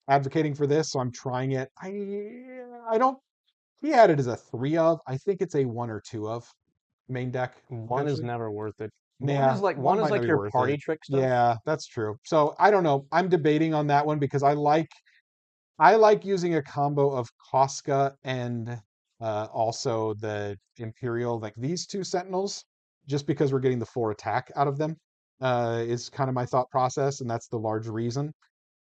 advocating for this, so I'm trying it. I don't. He had it as a 3 of. I think it's a 1 or 2 of main deck One is potentially. never worth it. Yeah, One one is might not like be your worth party it. trick stuff. Yeah, that's true. So I don't know. I'm debating on that one because I like using a combo of Koska and also the Imperial, like these 2 Sentinels, just because we're getting the 4 attack out of them, is kind of my thought process, and that's the large reason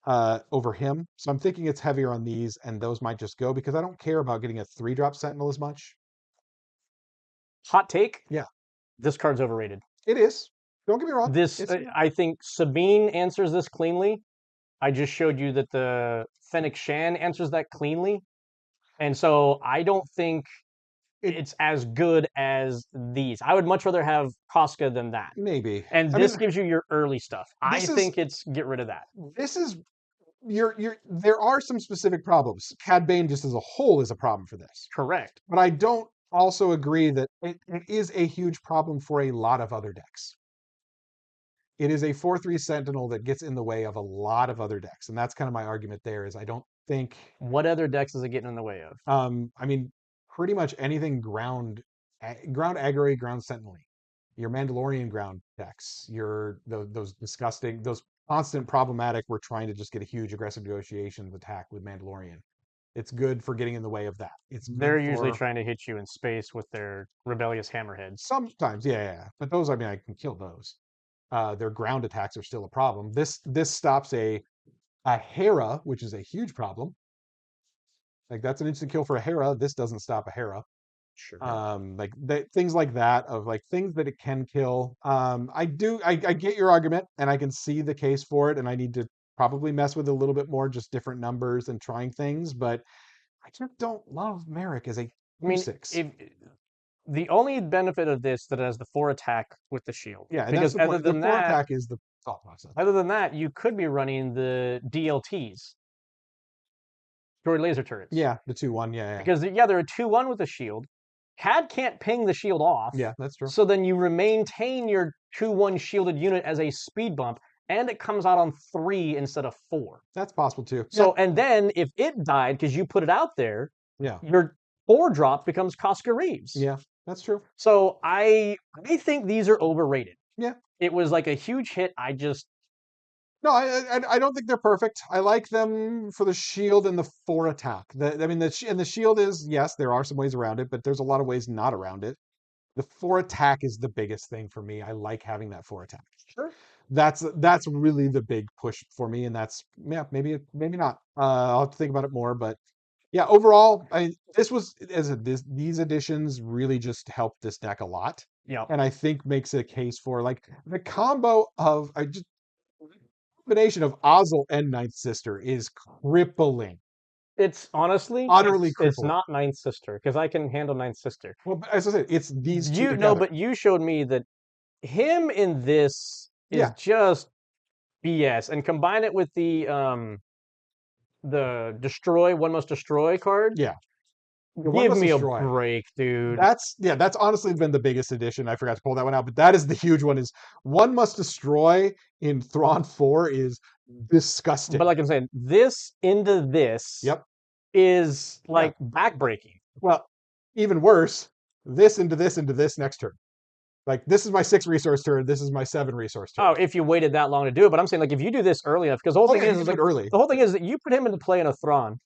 over him. So I'm thinking it's heavier on these, and those might just go because I don't care about getting a 3-drop Sentinel as much. Hot take, Yeah, this card's overrated. it is. Don't get me wrong. This It's I think Sabine answers this cleanly. I just showed you that the Fennec Shan answers that cleanly. And so I don't think it it's as good as these. I would much rather have Koska than that. maybe. And I mean, this gives you your early stuff. I this is think it's get rid of that. this is you're there are some specific problems. Cad Bane just as a whole is a problem for this. Correct. But I don't also agree that it is a huge problem for a lot of other decks. It is a 4/3 Sentinel that gets in the way of a lot of other decks. And that's kind of my argument there is I don't think What other decks is it getting in the way of? I mean pretty much anything ground aggro, ground sentinel. Your Mandalorian ground decks, those disgusting, those constant problematic, we're trying to just get a huge aggressive negotiations attack with Mandalorian. It's good for getting in the way of that. It's They're good usually for trying to hit you in space with their rebellious hammerheads. sometimes, yeah. But those, I mean, I can kill those. Their ground attacks are still a problem. This stops a Hera, which is a huge problem. Like that's an instant kill for a Hera. This doesn't stop a Hera. Sure. Like things like that of like things that it can kill. I get your argument and I can see the case for it, and I need to probably mess with it a little bit more, just different numbers and trying things, but I just don't love Merrick as a I mean, 2/6. if the only benefit of this that it has the 4 attack with the shield. Yeah, and that's Because the point. The 4 attack is the thought process. other than that, you could be running the DLTs, destroyed laser turrets. Yeah, the 2/1. Yeah, yeah. Because yeah, they're a 2/1 with a shield. Cad can't ping the shield off. Yeah, that's true. So then you maintain your 2/1 shielded unit as a speed bump, and it comes out on 3 instead of 4. That's possible too. So and then if it died because you put it out there, Yeah. your 4 drop becomes Koska Reeves. Yeah, that's true. So I think these are overrated. Yeah. It was like a huge hit. No, I don't think they're perfect. I like them for the shield and the 4 attack. I mean, the shield is, yes, there are some ways around it, but there's a lot of ways not around it. The 4 attack is the biggest thing for me. I like having that 4 attack. Sure. That's really the big push for me, and that's maybe not. I'll have to think about it more, but yeah, overall, these additions really just helped this deck a lot, Yeah. and I think makes a case for like the combo of combination of Ozzel and Ninth Sister is crippling. It's honestly Utterly it's crippling. not Ninth Sister because I can handle Ninth Sister. Well, as I said, it's these two You together. no, but you showed me that him in this is Yeah. just BS, and combine it with the destroy one must destroy card. Yeah. Give me a break, dude. That's honestly been the biggest addition. I forgot to pull that one out, but that is the huge one. Is one must destroy in Thrawn 4 is disgusting. But like I'm saying, this into this Yep. is like backbreaking. Well, even worse, this into this next turn. Like this is my 6 resource turn. This is my 7 resource turn. Oh, if you waited that long to do it, but I'm saying like if you do this early enough, because the whole thing is like early. The whole thing is that you put him into play in a Thrawn.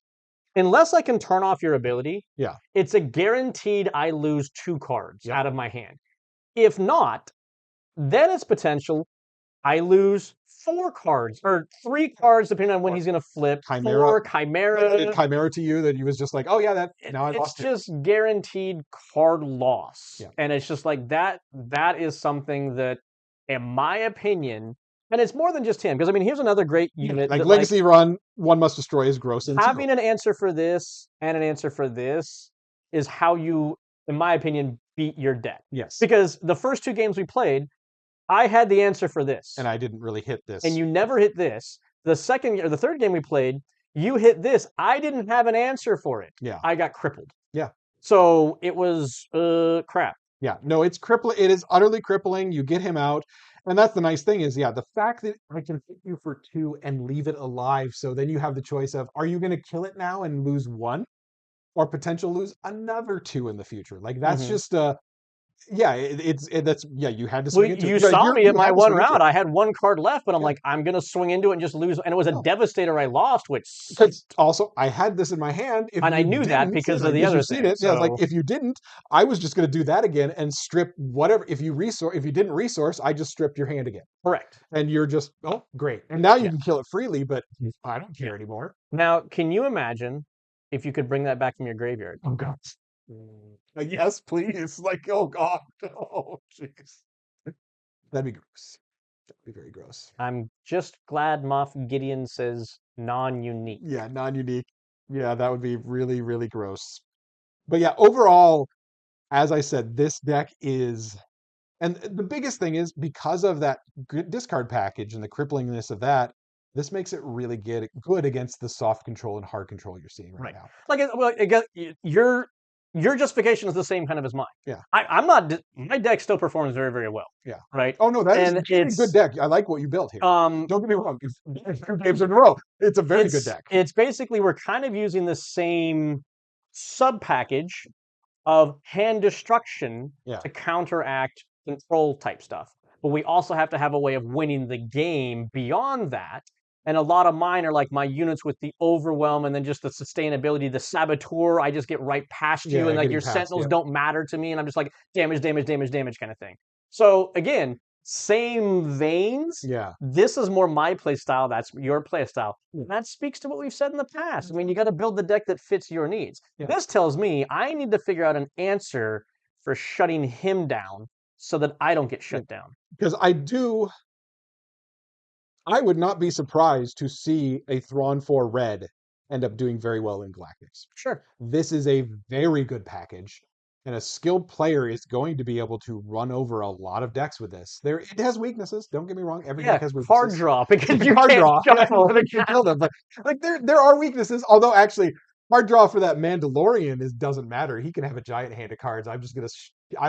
Unless I can turn off your ability, yeah, it's a guaranteed I lose 2 cards out of my hand. If not, then it's potential I lose 4 cards or 3 cards depending on when he's going to flip. Chimera. 4 Chimera. Chimera to you that he was just like, oh yeah, now I lost it. It's just guaranteed card loss. Yeah. And it's just like that is something that, in my opinion, and it's more than just him, because I mean, here's another great unit. Like Legacy Run, one must destroy is gross. Having an answer for this and an answer for this is how you in my opinion, beat your deck. Yes. Because the first 2 games we played, I had the answer for this. And I didn't really hit this. And you never hit this. The third game we played, you hit this. I didn't have an answer for it. Yeah. I got crippled. Yeah. So it was crap. Yeah. No, it's crippling. It is utterly crippling. You get him out. And that's the nice thing is, yeah, the fact that I can hit you for 2 and leave it alive. So then you have the choice of, are you going to kill it now and lose 1? Or potential lose another 2 in the future. Like that's just yeah, that's yeah. You had to swing into. You saw me at my one round. I I had 1 card left, but I'm like, I'm gonna swing into it and just lose. And it was a devastator I lost, which also I had this in my hand. And I knew that because of the other thing. Yeah, I was like, if you didn't, I was just gonna do that again and strip whatever. If you didn't resource, I just stripped your hand again. Correct. And you're just great. And now you can kill it freely, but I don't care anymore. Now, can you imagine if you could bring that back from your graveyard? Oh god. Yes, please. Like, oh god. Oh jeez. That'd be gross. That'd be very gross. I'm just glad Moff Gideon says non-unique. Yeah, non-unique. Yeah, that would be really, really gross. But yeah, overall, as I said, this deck is, and the biggest thing is because of that good discard package and the cripplingness of that, this makes it really good against the soft control and hard control you're seeing right now. Like, your justification is the same kind of as mine. Yeah. I'm not. My deck still performs very, very well. Yeah. Right. Oh no, that is a good deck. I like what you built here. Don't get me wrong. 2 games in a row, it's a very good deck. It's basically we're kind of using the same sub package of hand destruction to counteract control type stuff. But we also have to have a way of winning the game beyond that. And a lot of mine are like my units with the overwhelm and then just the sustainability, the saboteur. I just get right past you, and like your sentinels don't matter to me, and I'm just like damage, damage, damage, damage kind of thing. So again, same veins. Yeah. This is more my play style. That's your play style. That speaks to what we've said in the past. I mean, you got to build the deck that fits your needs. This tells me I need to figure out an answer for shutting him down so that I don't get shut down. Because I would not be surprised to see a Thrawn4 Red end up doing very well in Galactics. Sure. This is a very good package, and a skilled player is going to be able to run over a lot of decks with this. It has weaknesses. Don't get me wrong. Every deck has weaknesses. Card draw because you card can't draw. shuffle. You kill them. But like there are weaknesses. Although actually, card draw for that Mandalorian doesn't matter. He can have a giant hand of cards. I'm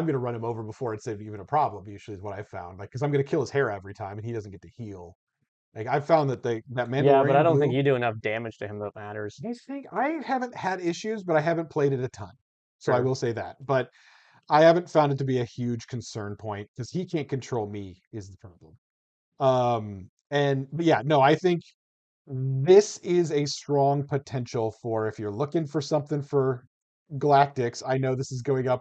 gonna run him over before it's even a problem. Usually is what I've found. Like because I'm gonna kill his hair every time, and he doesn't get to heal. Like I've found that Mandalorian. Yeah, but I don't think you do enough damage to him that matters. I haven't had issues, but I haven't played it a ton, so I will say that. But I haven't found it to be a huge concern point because he can't control me is the problem. But yeah, no, I think this is a strong potential for if you're looking for something for Galactics. I know this is going up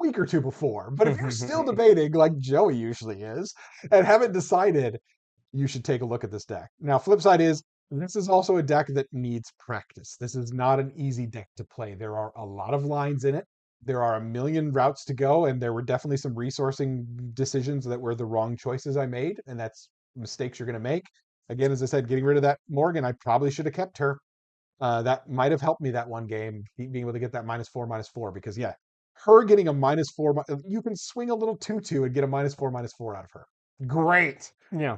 a week or 2 before, but if you're still debating like Joey usually is and haven't decided, you should take a look at this deck. Now, flip side is, this is also a deck that needs practice. This is not an easy deck to play. There are a lot of lines in it. There are a million routes to go, and there were definitely some resourcing decisions that were the wrong choices I made, and that's mistakes you're going to make. Again, as I said, getting rid of that Morgan, I probably should have kept her. That might have helped me that one game, being able to get that -4/-4, because yeah, her getting a -4, you can swing a little 2/2 and get a -4/-4 out of her. Great. Yeah.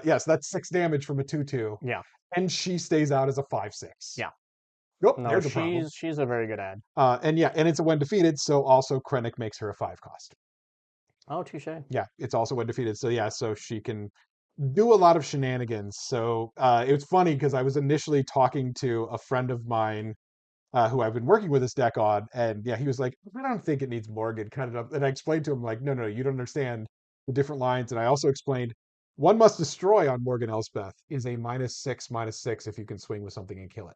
Yes, that's 6 damage from a 2/2. Yeah. And she stays out as a 5/6. Yeah. Nope, no, there's a problem. She's a very good ad. And it's a when defeated, so also Krennic makes her a 5 cost. Oh, touche. Yeah, it's also when defeated. So yeah, so she can do a lot of shenanigans. So it was funny because I was initially talking to a friend of mine who I've been working with this deck on, and yeah, he was like, I don't think it needs Morgan, kind of. And I explained to him like, no, you don't understand the different lines. And I also explained one must destroy on Morgan Elspeth is a -6/-6 if you can swing with something and kill it.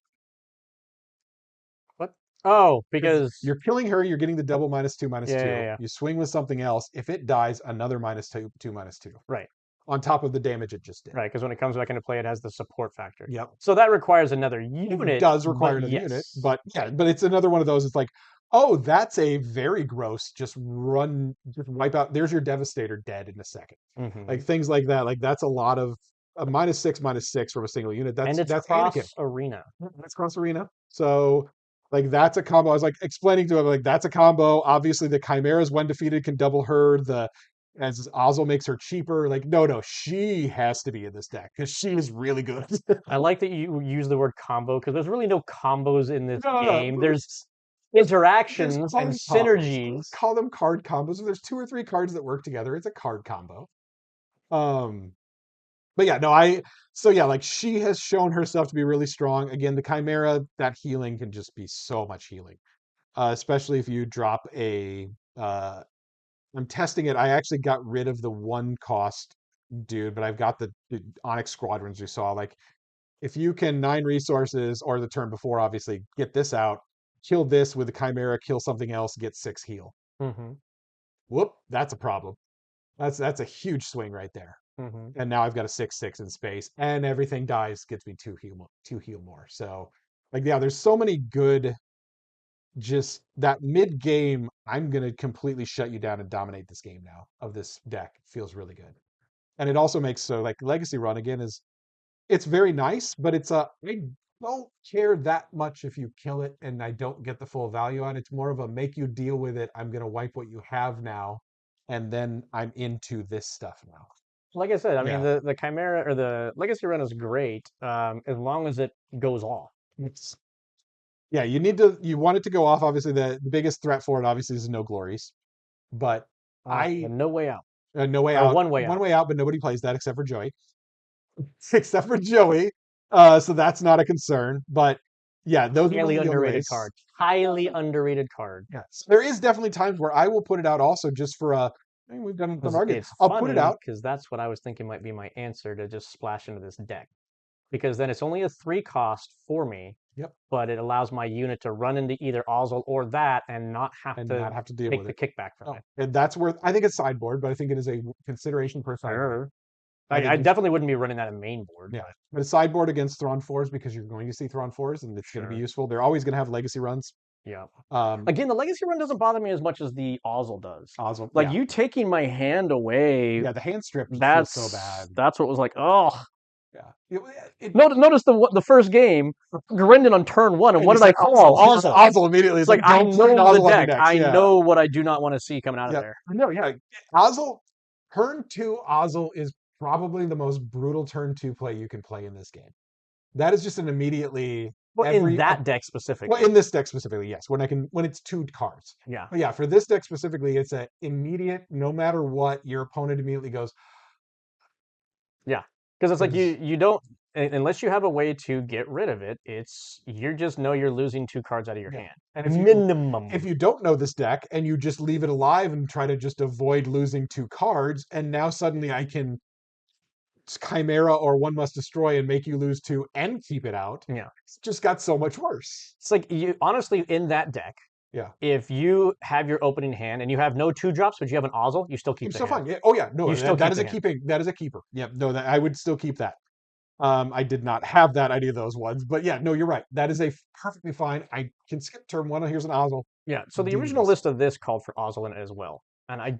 What? Oh, because you're killing her, you're getting the double -2/-2. Yeah. You swing with something else. If it dies, another -2/-2. Right. On top of the damage it just did. Right, because when it comes back into play, it has the support factor. Yep. So that requires another unit. It does require another unit, but yeah, but it's another one of those. It's like, oh, that's a very gross. Just wipe out. There's your Devastator dead in a second. Mm-hmm. Like things like that. Like that's a lot of a -6/-6 from a single unit. That's cross Anakin. arena. That's cross arena. So Like that's a combo. I was like explaining to him like that's a combo. Obviously, the chimeras when defeated can double her. The as Ozzel makes her cheaper. Like no, she has to be in this deck because she is really good. I like that you use the word combo because there's really no combos in this game. No. There's There's interactions and card combos. synergies. Call them card combos. There's 2 or 3 cards that work together. It's a card combo. Um, but yeah, no, so yeah, like she has shown herself to be really strong. Again, the Chimera, that healing can just be so much healing. Especially if you drop a uh I'm testing it. I actually got rid of the 1 cost dude, but I've got the Onyx Squadrons you saw. Like if you can 9 resources or the turn before, obviously, get this out, kill this with the Chimera, kill something else, get 6 heal. Hmm. Whoop, that's a problem. That's a huge swing right there. Hmm. And now I've got a 6/6 in space, and everything dies, gets me 2 heal more. So, like, yeah, there's so many good. Just that mid game, I'm gonna completely shut you down and dominate this game now. Of this deck feels really good, and it also makes so like Legacy Run again is it's very nice, but it's a I don't care that much if you kill it and I don't get the full value on it. It's more of a make you deal with it. I'm gonna wipe what you have now, and then I'm into this stuff now. Like I said, I mean Yeah. the Chimera or the Legacy Run is great as long as it goes off. It's yeah, you want it to go off. Obviously, the biggest threat for it obviously is no glories. But I No way out no way or out. one way One out. way out, but nobody plays that except for Joey. Except for Joey. So that's not a concern. But yeah, those are Highly really the only underrated ways. card. Highly underrated card. Yes. There is definitely times where I will put it out also just for a I mean, we've done some arguing. It's I'll put it funny out. because that's what I was thinking might be my answer to just splash into this deck. Because then it's only a 3 cost for me, Yep. but it allows my unit to run into either Ozzel or that and not have And to not have to deal take with the it. kickback from Oh, it. and that's where I think it's sideboard, but I think it is a consideration per sideboard. Sure. I I think you definitely wouldn't be running that in main board, yeah. but But a sideboard against Thrawn 4s because you're going to see Thrawn 4s and it's going to be sure. useful. They're always going to have legacy runs. Yeah. Um, Again, the legacy run doesn't bother me as much as the Ozzel does. Oswald, Like yeah, you taking my hand away, yeah. The hand strip just feels so bad. that's what was like, oh. Yeah, it, Notice the first game, Grendon on turn 1, and and what you did I said call? Ozzel. Oswald immediately. It's It's like like I don't put an know the Oswald on your deck. decks. I Yeah, know what I do not want to see coming out of yeah. there. No, yeah. Oswald turn 2 Oswald is probably the most brutal turn 2 play you can play in this game. That is just an immediately Well, in every that deck well specifically. in this deck specifically, yes. When it's 2 cards. Yeah. But yeah, for this deck specifically, it's a immediate. No matter what, your opponent immediately goes Yeah. Because it's like because you don't unless you have a way to get rid of it, it's you just know you're losing 2 cards out of your yeah. hand. And Minimum. if you don't know this deck and you just leave it alive and try to just avoid losing 2 cards, and now suddenly I can Chimera or One Must Destroy and make you lose 2 and keep it out. Yeah. It's just got so much worse. It's like you honestly in that deck, Yeah. if you have your opening hand and you have no 2 drops, but you have an Ozzel, you still keep I'm the still hand. fine. Yeah. Oh yeah, no, You still that keep is the a hand. keeping. That is a keeper. Yeah, no, that I would still keep that. I did not have that idea of those ones, but yeah, no, you're right. That is a perfectly fine. I can skip turn 1. Here's an Oswald. Yeah. So the original Genius. list of this called for Ozzel in it as well, and I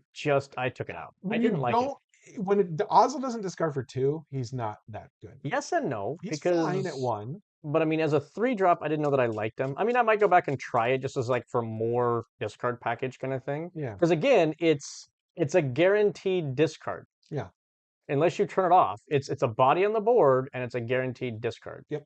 took it out. I When didn't you like it. don't, when the Oswald doesn't discard for 2, he's not that good. Yes and no, He's fine at because 1. but I mean, as a 3 drop, I didn't know that I liked them. I mean, I might go back and try it just as like for more discard package kind of thing. Yeah, Because again, it's a guaranteed discard yeah, unless you turn it off. It's a body on the board and it's a guaranteed discard. yep.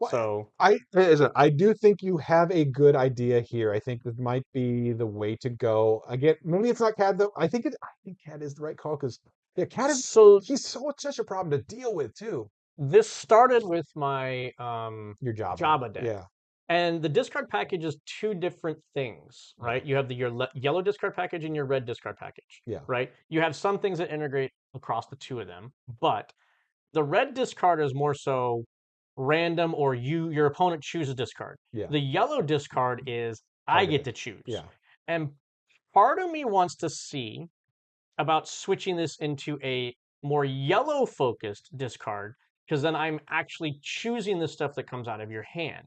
Well, So I do think you have a good idea here. I think this might be the way to go. Again, maybe it's not Cad though. I think Cad is the right call because yeah, Cad is so he's such a problem to deal with too. this started with my Your Java. Java deck. Yeah, And the discard package is 2 different things, right? yeah, You have yellow discard package and your red discard package, yeah, right? You have some things that integrate across the 2 of them, but the red discard is more so random or your opponent chooses discard. yeah. The yellow discard is I get Targeted. to choose. Yeah, And part of me wants to see about switching this into a more yellow focused discard because then I'm actually choosing the stuff that comes out of your hand.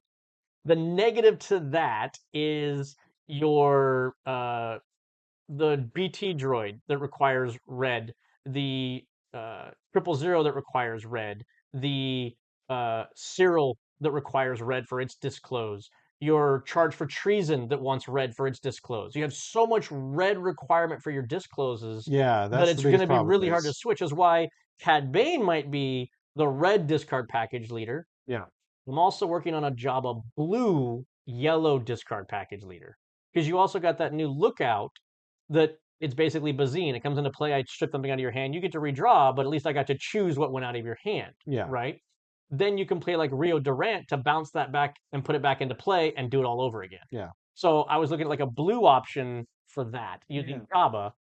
The negative to that is your the BT droid that requires red, the 000 that requires red, the Cyril that requires red for its disclose, You're charged for treason that wants red for its disclose. You have so much red requirement for your discloses Yeah, that that's the it's going biggest to be problem with really hard to this. switch. Is why Cad Bane might be the red discard package leader. Yeah. I'm also working on a Jabba blue yellow discard package leader because you also got that new lookout that it's basically Bazine. It comes into play. I strip something out of your hand. You get to redraw, but at least I got to choose what went out of your hand, Yeah. right? Then you can play like Rio Durant to bounce that back and put it back into play and do it all over again. Yeah. So I was looking at like a blue option for that using Jabba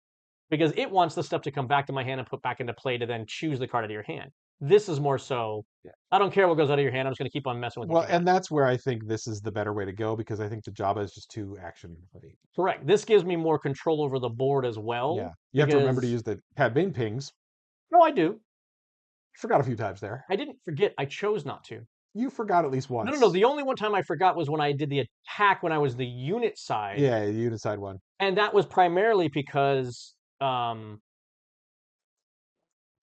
because it wants the stuff to come back to my hand and put back into play to then choose the card out of your hand. This is more so, Yeah. I don't care what goes out of your hand. I'm just going to keep on messing with what Well, you got. and that's where I think this is the better way to go because I think the Jabba is just too action heavy. Correct. This gives me more control over the board as well. Yeah. You have to remember to Because use the Cad Bane pings. no, I do. Forgot a few times there. I didn't forget. I chose not to. You forgot at least once. No. The only one time I forgot was when I did the attack when I was the unit side. Yeah, you decide one. And that was primarily because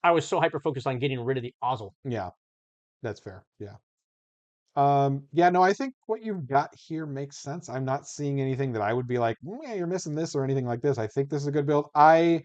I was so hyper focused on getting rid of the Ozzel. Yeah, that's fair. Yeah. Yeah, no, I think what you've got here makes sense. I'm not seeing anything that I would be like, yeah, you're missing this or anything like this. I think this is a good build. I'm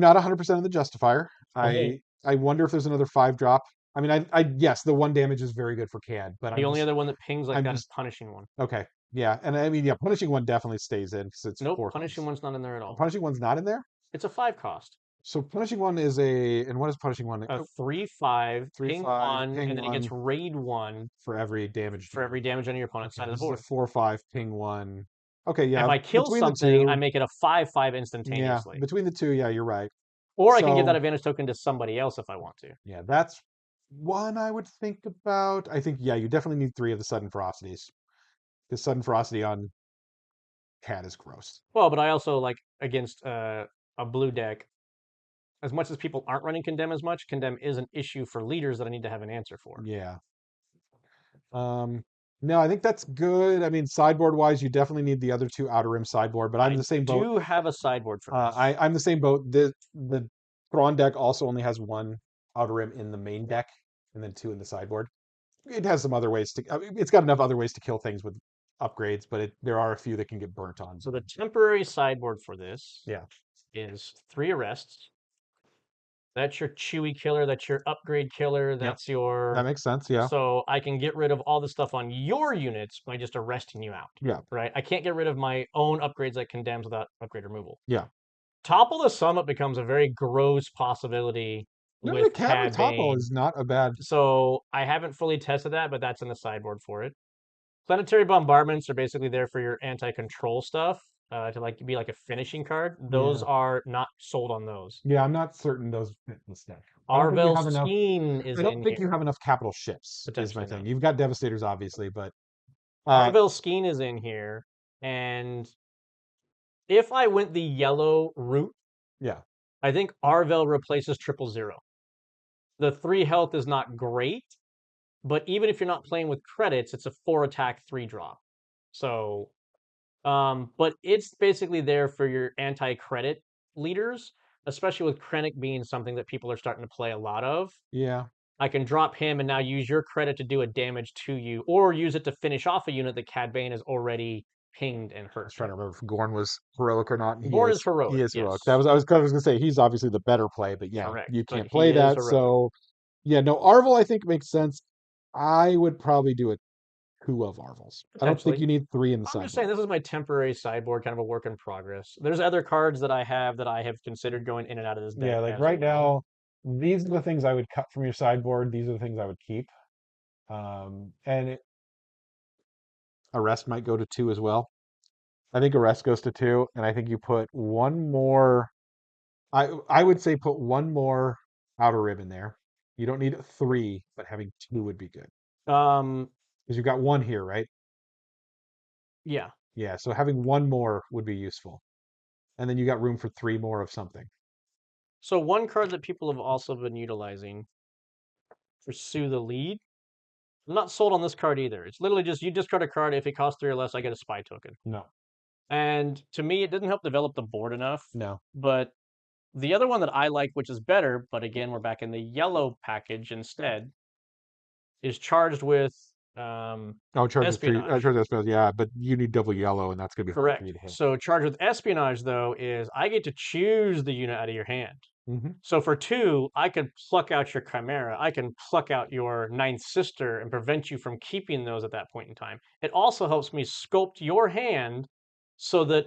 not 100% of the Justifier. Okay. I wonder if there's another 5-drop. I mean, yes, the 1 damage is very good for Cad, but The only other one that pings like I'm that is just Punishing One. okay. Yeah, and I mean, yeah, Punishing One definitely stays in because it's Nope, 4 Punishing cards. One's not in there at all. Punishing One's not in there. It's a 5 cost. So Punishing One is and what is Punishing One? A 3/5, Three ping five, 1, ping and then it gets one raid 1 for every damage for every damage on your opponent's Okay, side of the this is a board. 4/5, ping 1. Okay, If yeah, I kill between the something, I two, make it a 5/5 yeah, instantaneously. between the two, yeah, you're right. Or I can give that So, advantage token to somebody else if I want to. yeah, that's one I would think about. I think, yeah, you definitely need 3 of the sudden ferocities. Because sudden ferocity on Cat is gross. Well, but I also like against a blue deck. As much as people aren't running Condemn as much, Condemn is an issue for leaders that I need to have an answer for. Yeah. No, I think that's good. I mean, sideboard wise, you definitely need the other 2 outer rim sideboard, but I'm I the same boat. do have a sideboard for this. I'm the same boat. The Thrawn deck also only has 1 outer rim in the main deck, and then 2 in the sideboard. It has some other ways to. I mean, it's got enough other ways to kill things with upgrades, but there are a few that can get burnt on. So the temporary sideboard for this Yeah. is 3 arrests. That's your Chewy killer. That's your upgrade killer. That's your. That makes sense. Yeah. So I can get rid of all the stuff on your units by just arresting you out. Yeah. Right? I can't get rid of my own upgrades like Condemns without upgrade removal. Yeah. Topple the Summit becomes a very gross possibility No, with the cat Cad with Topple Bane. is not a bad. So I haven't fully tested that, but that's in the sideboard for it. Planetary Bombardments are basically there for your anti-control stuff, to like be like a finishing card. Those Yeah. are not sold on those. Yeah, I'm not certain those fit this deck. Arvel Skeen is I don't in think here. you have enough capital ships. Is my Potentially thing. not. You've got Devastators, obviously, but Arvel Skeen is in here, and if I went the yellow route, yeah, I think Arvel replaces 000. The 3 health is not great, but even if you're not playing with credits, it's a 4 attack 3 drop. So, but it's basically there for your anti-credit leaders, especially with Krennic being something that people are starting to play a lot of. yeah. I can drop him and now use your credit to do a damage to you, or use it to finish off a unit that Cad Bane has already pinged and I hurt. was trying to remember if Gorn was heroic or not. And he Gorn is. is heroic. He is Yes. heroic. I was gonna say he's obviously the better play, but yeah, Correct. you But can't he play is that. heroic. So yeah, no, Arvel I think makes sense. I would probably do a 2 of Arvels. I don't think Potentially. you need 3 in the I'm sideboard. just saying this is my temporary sideboard, kind of a work in progress. There's other cards that I have considered going in and out of this deck. Yeah, like as right well. now, these are the things I would cut from your sideboard. These are the things I would keep. And arrest might go to 2 as well. I think arrest goes to 2, and I think you put one more. I would say put one more outer rib in there. You don't need 3, but having 2 would be good Um, because you've got 1 here, right? yeah. Yeah, so having 1 more would be useful, and then you got room for 3 more of something. So one card that people have also been utilizing, Pursue the Lead. I'm not sold on this card either. It's literally just you discard a card. If it costs 3 or less, I get a spy token. No, And to me, it didn't help develop the board enough. no. But the other one that I like, which is better, but again, we're back in the yellow package instead, is charged with Oh, Espionage. charge with espionage, yeah, but you need double yellow, and that's gonna be hard for Correct. you to hit. So charged with espionage, though, is I get to choose the unit out of your hand. Hmm. So for 2, I can pluck out your Chimera. I can pluck out your Ninth Sister and prevent you from keeping those at that point in time. It also helps me sculpt your hand so that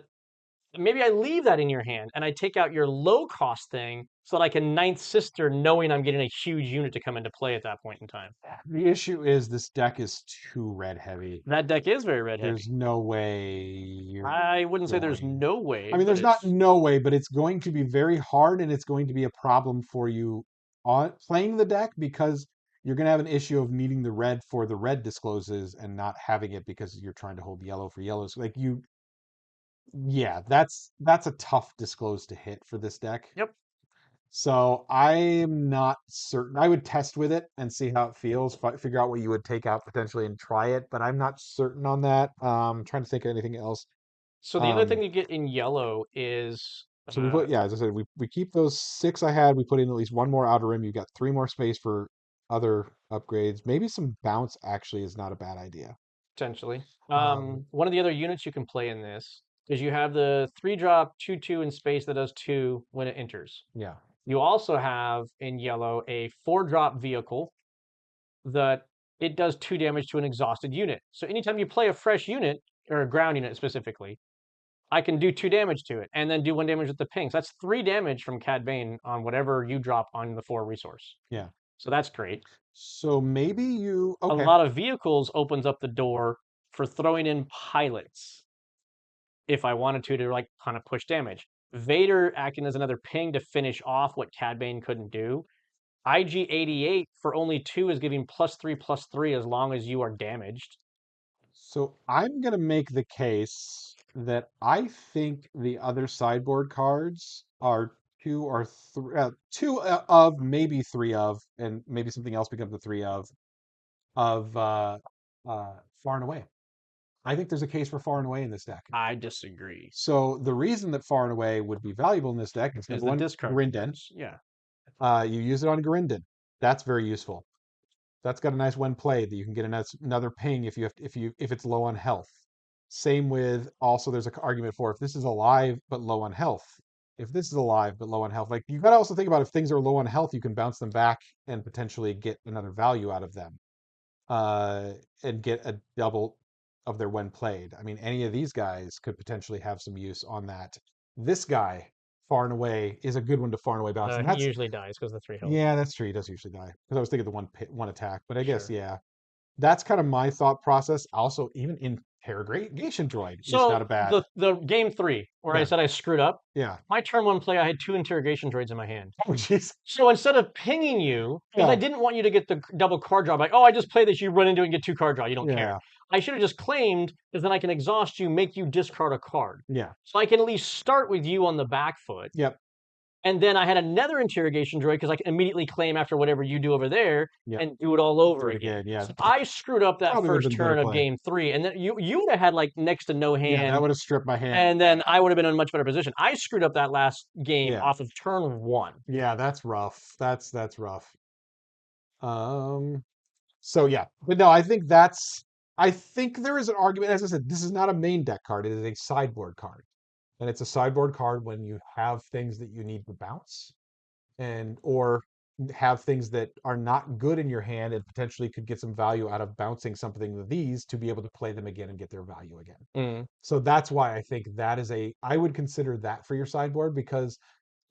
maybe I leave that in your hand and I take out your low cost thing so that I can Ninth Sister knowing I'm getting a huge unit to come into play at that point in time. The issue is this deck is too red heavy. That deck is very red heavy. There's no way you're I wouldn't say there's going. no I way, mean, but there's not it's no way, but it's going to be very hard, and it's going to be a problem for you on playing the deck because you're going to have an issue of needing the red for the red discloses and not having it because you're trying to hold yellow for yellows. Like you, yeah, that's a tough disclose to hit for this deck. yep. So I'm not certain. I would test with it and see how it feels. Figure out what you would take out potentially and try it, but I'm not certain on that. Trying to think of anything else. So the other thing Um, you get in yellow is so we put, yeah, as I said, we keep those six I had. We put in at least one more outer rim. You've got three more space for other upgrades. Maybe some bounce actually is not a bad idea. potentially. Um, One of the other units you can play in this is you have the 3-drop 2/2 in space that does 2 when it enters. yeah. You also have in yellow a 4-drop vehicle that it does 2 damage to an exhausted unit. So anytime you play a fresh unit, or a ground unit specifically, I can do 2 damage to it and then do 1 damage with the pings. That's 3 damage from Cad Bane on whatever you drop on the 4 resource. Yeah. So that's great. So maybe you, A okay. lot of vehicles opens up the door for throwing in pilots if I wanted to like kind of push damage. Vader acting as another ping to finish off what Cad Bane couldn't do. IG-88 for only 2 is giving +3/+3 as long as you are damaged. So I'm going to make the case that I think the other sideboard cards are two of, maybe three of, and maybe something else becomes the three of Far and Away. I think there's a case for Far and Away in this deck. I disagree. So the reason that Far and Away would be valuable in this deck is Is number the one, discard Grindan. rewards. Yeah. You use it on Grindan. That's very useful. That's got a nice when played that you can get another ping if you have if it's low on health. Same with also there's an argument for if this is alive but low on health. If this is alive but low on health, like you got to also think about if things are low on health, you can bounce them back and potentially get another value out of them, uh, and get a double of their when played. I mean, any of these guys could potentially have some use on that. This guy, Far and Away, is a good one to Far and Away bounce, and He that's usually dies because of the 3 health. yeah, that's true. He does usually die because I was thinking the one attack, but I guess Sure. yeah, that's kind of my thought process. Also, even interrogation droid is not So a bad. the game 3 where I Yeah, said I screwed up, yeah. my turn 1 play I had 2 interrogation droids in my hand. Oh jeez. So instead of pinging you, because I Yeah, didn't want you to get the double card draw, like, oh, I just play this, you run into it and get 2 card draw, you don't care. yeah, I should have just claimed, because then I can exhaust you, make you discard a card. yeah. So I can at least start with you on the back foot. Yep, And then I had another interrogation droid because I can immediately claim after whatever you do over there yep. and do it all Do over it again. again. Yeah, So I screwed up that probably would have first been better turn of play. game 3, and then you would have had like next to no Yeah, that hand, would have stripped my hand. and then I would have been in a much better position. I screwed up that last game Yeah, off of turn 1. yeah. That's rough. That's rough. Um. So yeah, but no, I think that's. I think there is an argument. As I said, this is not a main deck card. It is a sideboard card, and it's a sideboard card when you have things that you need to bounce and or have things that are not good in your hand and potentially could get some value out of bouncing something of these to be able to play them again and get their value again. Mm. So that's why I think that is I would consider that for your sideboard because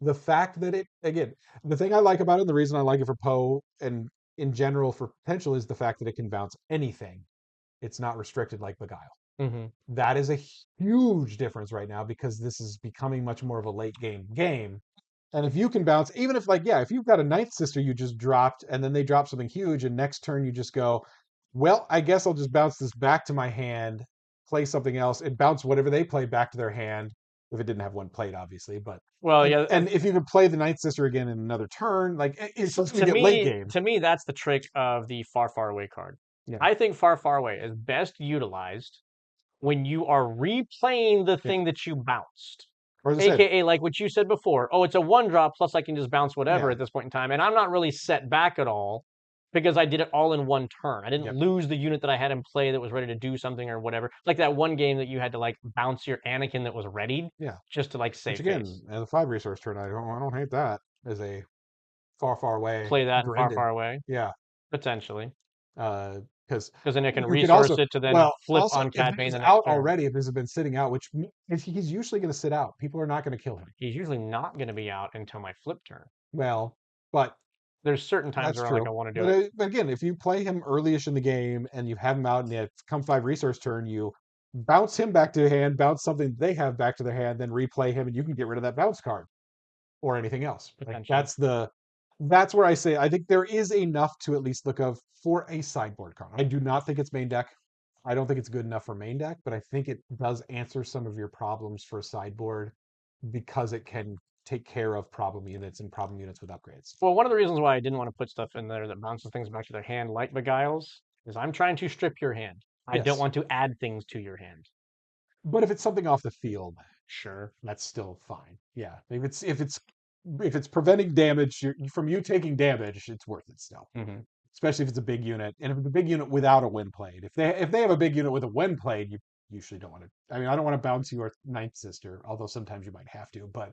the fact that it again, the thing I like about it, and the reason I like it for Poe and in general for potential is the fact that it can bounce anything. It's not restricted like Beguile. Mm-hmm. That is a huge difference right now because this is becoming much more of a late game. And if you can bounce, even if like, yeah, if you've got a Ninth Sister you just dropped and then they drop something huge and next turn you just go, well, I guess I'll just bounce this back to my hand, play something else, and bounce whatever they play back to their hand. If it didn't have one played, obviously, but Well, yeah. and if you could play the Ninth Sister again in another turn, like it's So just gonna get late game. to me, that's the trick of the far, far away card. Yeah. I think far, far away is best utilized when you are replaying the Yeah. thing that you bounced. Or as I said, AKA, like what you said before, oh, it's a 1-drop, plus I can just bounce whatever yeah. at this point in time. And I'm not really set back at all. because I did it all in one turn. I didn't Yep. lose the unit that I had in play that was ready to do something or whatever. Like that one game that you had to like bounce your Anakin that was readied Yeah. just to like Which save again, face. as a 5 resource turn, I don't hate that as a far away Play that in far, Brendan. far away, Yeah. potentially. Because Because then it can you could resource also, it to then well, flip also on if Cad this Bane is the next out turn. already, if this has been sitting out, which he's usually going to sit out, people are not going to kill him. He's usually not going to be out until my flip turn. Well, but There's certain times that's where I'm like, true. I want to do But, it. but again, if you play him early-ish in the game and you have him out and you come 5 resource turn, you bounce him back to your hand, bounce something they have back to their hand, then replay him, and you can get rid of that bounce card or anything else. Like Potentially. that's where I say I think there is enough to at least look of for a sideboard card. I do not think it's main deck. I don't think it's good enough for main deck, but I think it does answer some of your problems for a sideboard because it can take care of problem units and problem units with upgrades. Well, one of the reasons why I didn't want to put stuff in there that bounces things back to their hand, like Beguiles, is I'm trying to strip your hand. I don't Yes. want to add things to your hand. But if it's something off the field, Sure. that's still fine. Yeah. If it's preventing damage from you taking damage, it's worth it still. Mm-hmm. Especially if it's a big unit. And if it's a big unit without a wind blade. If they have a big unit with a wind blade, you usually don't want to. I mean, I don't want to bounce your ninth sister, although sometimes you might have to, but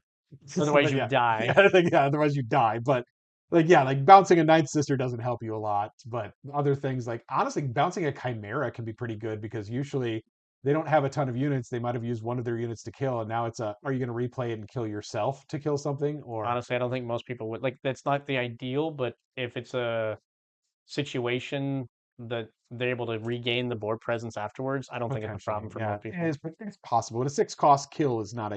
Otherwise, but you yeah. die. Yeah, I think, yeah, otherwise you die. But like yeah, like bouncing a ninth sister doesn't help you a lot. But other things like honestly, bouncing a chimera can be pretty good because usually they don't have a ton of units. They might have used one of their units to kill, and now it's are you going to replay it and kill yourself to kill something? Or Honestly, I don't think most people would like. That's not the ideal, but if it's a situation that they're able to regain the board presence afterwards, I don't think it's a problem potentially, for yeah, most people. it's possible. But a 6 cost kill is not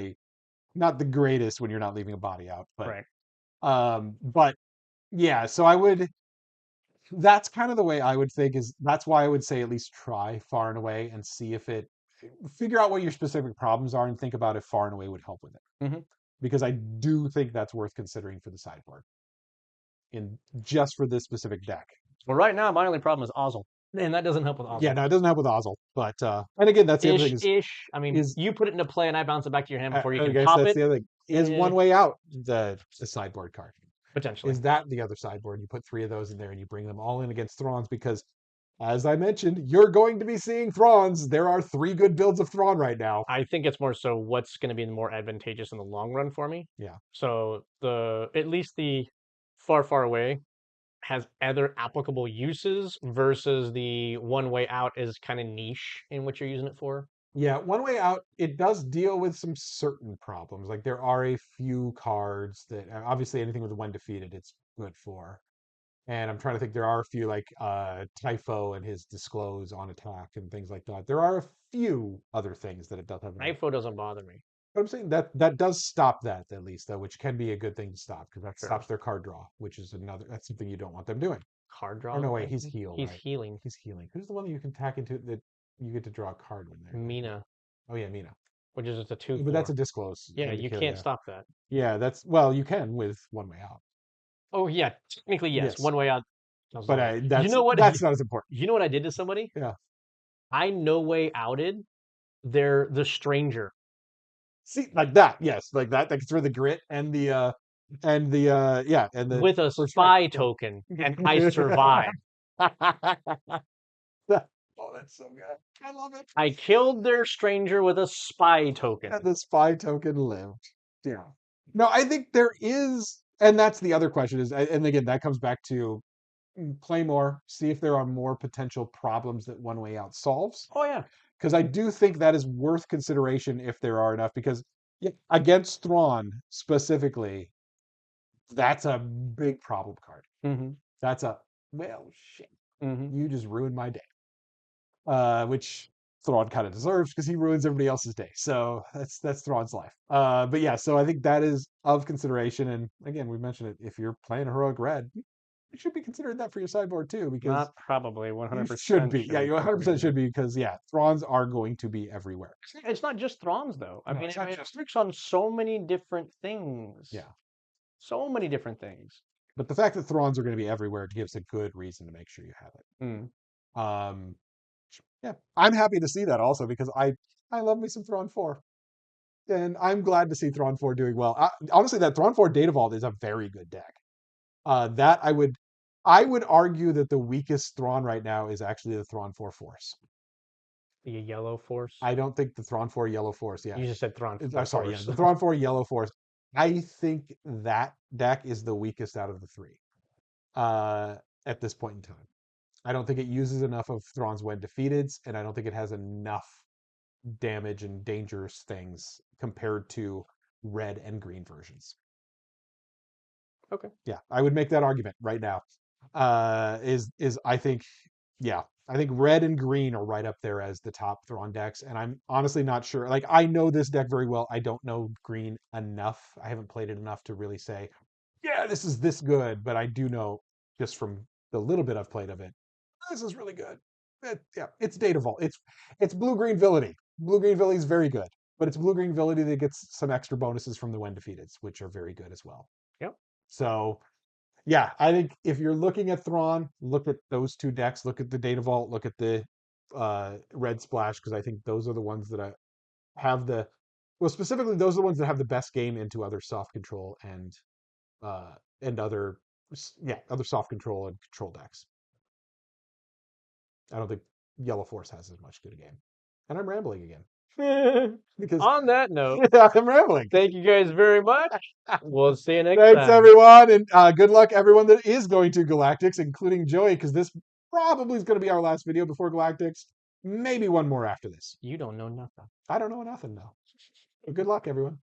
the greatest when you're not leaving a body out. Right. But yeah, so I would. That's kind of the way I would think is that's why I would say at least try far and away and see if it figure out what your specific problems are and think about if far and away would help with it. Mm-hmm. Because I do think that's worth considering for the sideboard in just for this specific deck. Well, right now my only problem is Ozzel, and that doesn't help with Yeah, Ozzel. no, it doesn't help with Ozzel, but and again, that's the other thing Ish. I mean, is you put it into play and I bounce it back to your hand before you I can guess pop that's it. the other thing is Eh, one way out the sideboard card. potentially. Is that the other sideboard? You put 3 of those in there and you bring them all in against Thrawns because, as I mentioned, you're going to be seeing Thrawns. There are 3 good builds of Thrawn right now. I think it's more so what's going to be more advantageous in the long run for me. Yeah. So at least the far away has other applicable uses versus the one way out is kind of niche in what you're using it for. Yeah, one way out, it does deal with some certain problems. Like there are a few cards that obviously anything with when defeated, it's good for. And I'm trying to think, there are a few like Typho and his disclose on attack and things like that. There are a few other things that it does have in it. Knifo doesn't bother me. But I'm saying that does stop that at least, though, which can be a good thing to stop because that Sure. stops their card draw, which is that's something you don't want them doing. Card draw. Or no, wait, he's heal, He's right? healing. He's healing. Who's the one that you can tack into that you get to draw a card when they're Mina, Oh yeah, Mina. which is just a 2/4. But that's a disclose Yeah, and to you kill, can't yeah. stop that. Yeah, that's well, you can with one way out. Oh yeah, technically yes. Yes. One way out. But You know what? that's not as important. You know what I did to somebody? Yeah. I no way outed the stranger See, like that, yes, like that. That's where the grit and the yeah, and the with a first strike. spy token, and I survived. Oh, that's so good. I love it. I killed their stranger with a spy token. And the spy token lived. Yeah. No, I think there is, and that's the other question is, and again, that comes back to play more, see if there are more potential problems that one way out solves. Oh yeah, Because I do think that is worth consideration if there are enough. Because yeah, against Thrawn specifically, that's a big problem card. mm-hmm. That's well, shit. Mm-hmm. You just ruined my day. Which Thrawn kind of deserves because he ruins everybody else's day. So that's Thrawn's life. But yeah, so I think that is of consideration. And again, we mentioned it. If you're playing Heroic Red, you should be considering that for your sideboard too, because Not probably you 100%. should be. Yeah, you 100% should be because yeah, Thrawns are going to be everywhere. It's not just Thrawns though. I No, mean, it's not it just- works on so many different things. Yeah. So many different things. But the fact that Thrawns are going to be everywhere gives a good reason to make sure you have it. Mm. Yeah, I'm happy to see that also because I love me some Thrawn 4. And I'm glad to see Thrawn 4 doing well. Honestly, that Thrawn 4 Data Vault is a very good deck. That I would I would argue that the weakest Thrawn right now is actually the Thrawn 4 Force. The yellow force. I don't think the Thrawn 4 Yellow Force. Yeah, You just said Thrawn I'm 4 sorry. Yeah, force. the Thrawn 4 Yellow Force. I think that deck is the weakest out of the three at this point in time. I don't think it uses enough of Thrawn's when defeated, and I don't think it has enough damage and dangerous things compared to red and green versions. Okay. Yeah, I would make that argument right now. Is I think, yeah, I think red and green are right up there as the top Thrawn decks, and I'm honestly not sure. Like, I know this deck very well. I don't know green enough. I haven't played it enough to really say, yeah, this is this good. But I do know just from the little bit I've played of it, this is really good. Yeah, it's Data Vault. It's blue green Villany. Blue green Villany is very good, but it's blue green Villany that gets some extra bonuses from the when defeated, which are very good as well. Yep. So yeah, I think if you're looking at Thrawn, look at those two decks. Look at the Data Vault. Look at the Red Splash, because I think those are the ones that have the, well, specifically those are the ones that have the best game into other soft control and other, yeah, other soft control and control decks. I don't think Yellow Force has as much good a game. And I'm rambling again because On that note, I'm rambling. thank you guys very much. We'll see you next Thanks, time. everyone, and good luck everyone that is going to Galactics, including Joey, because this probably is going to be our last video before Galactics. Maybe one more after this. You don't know nothing. I don't know nothing though. But good luck, everyone.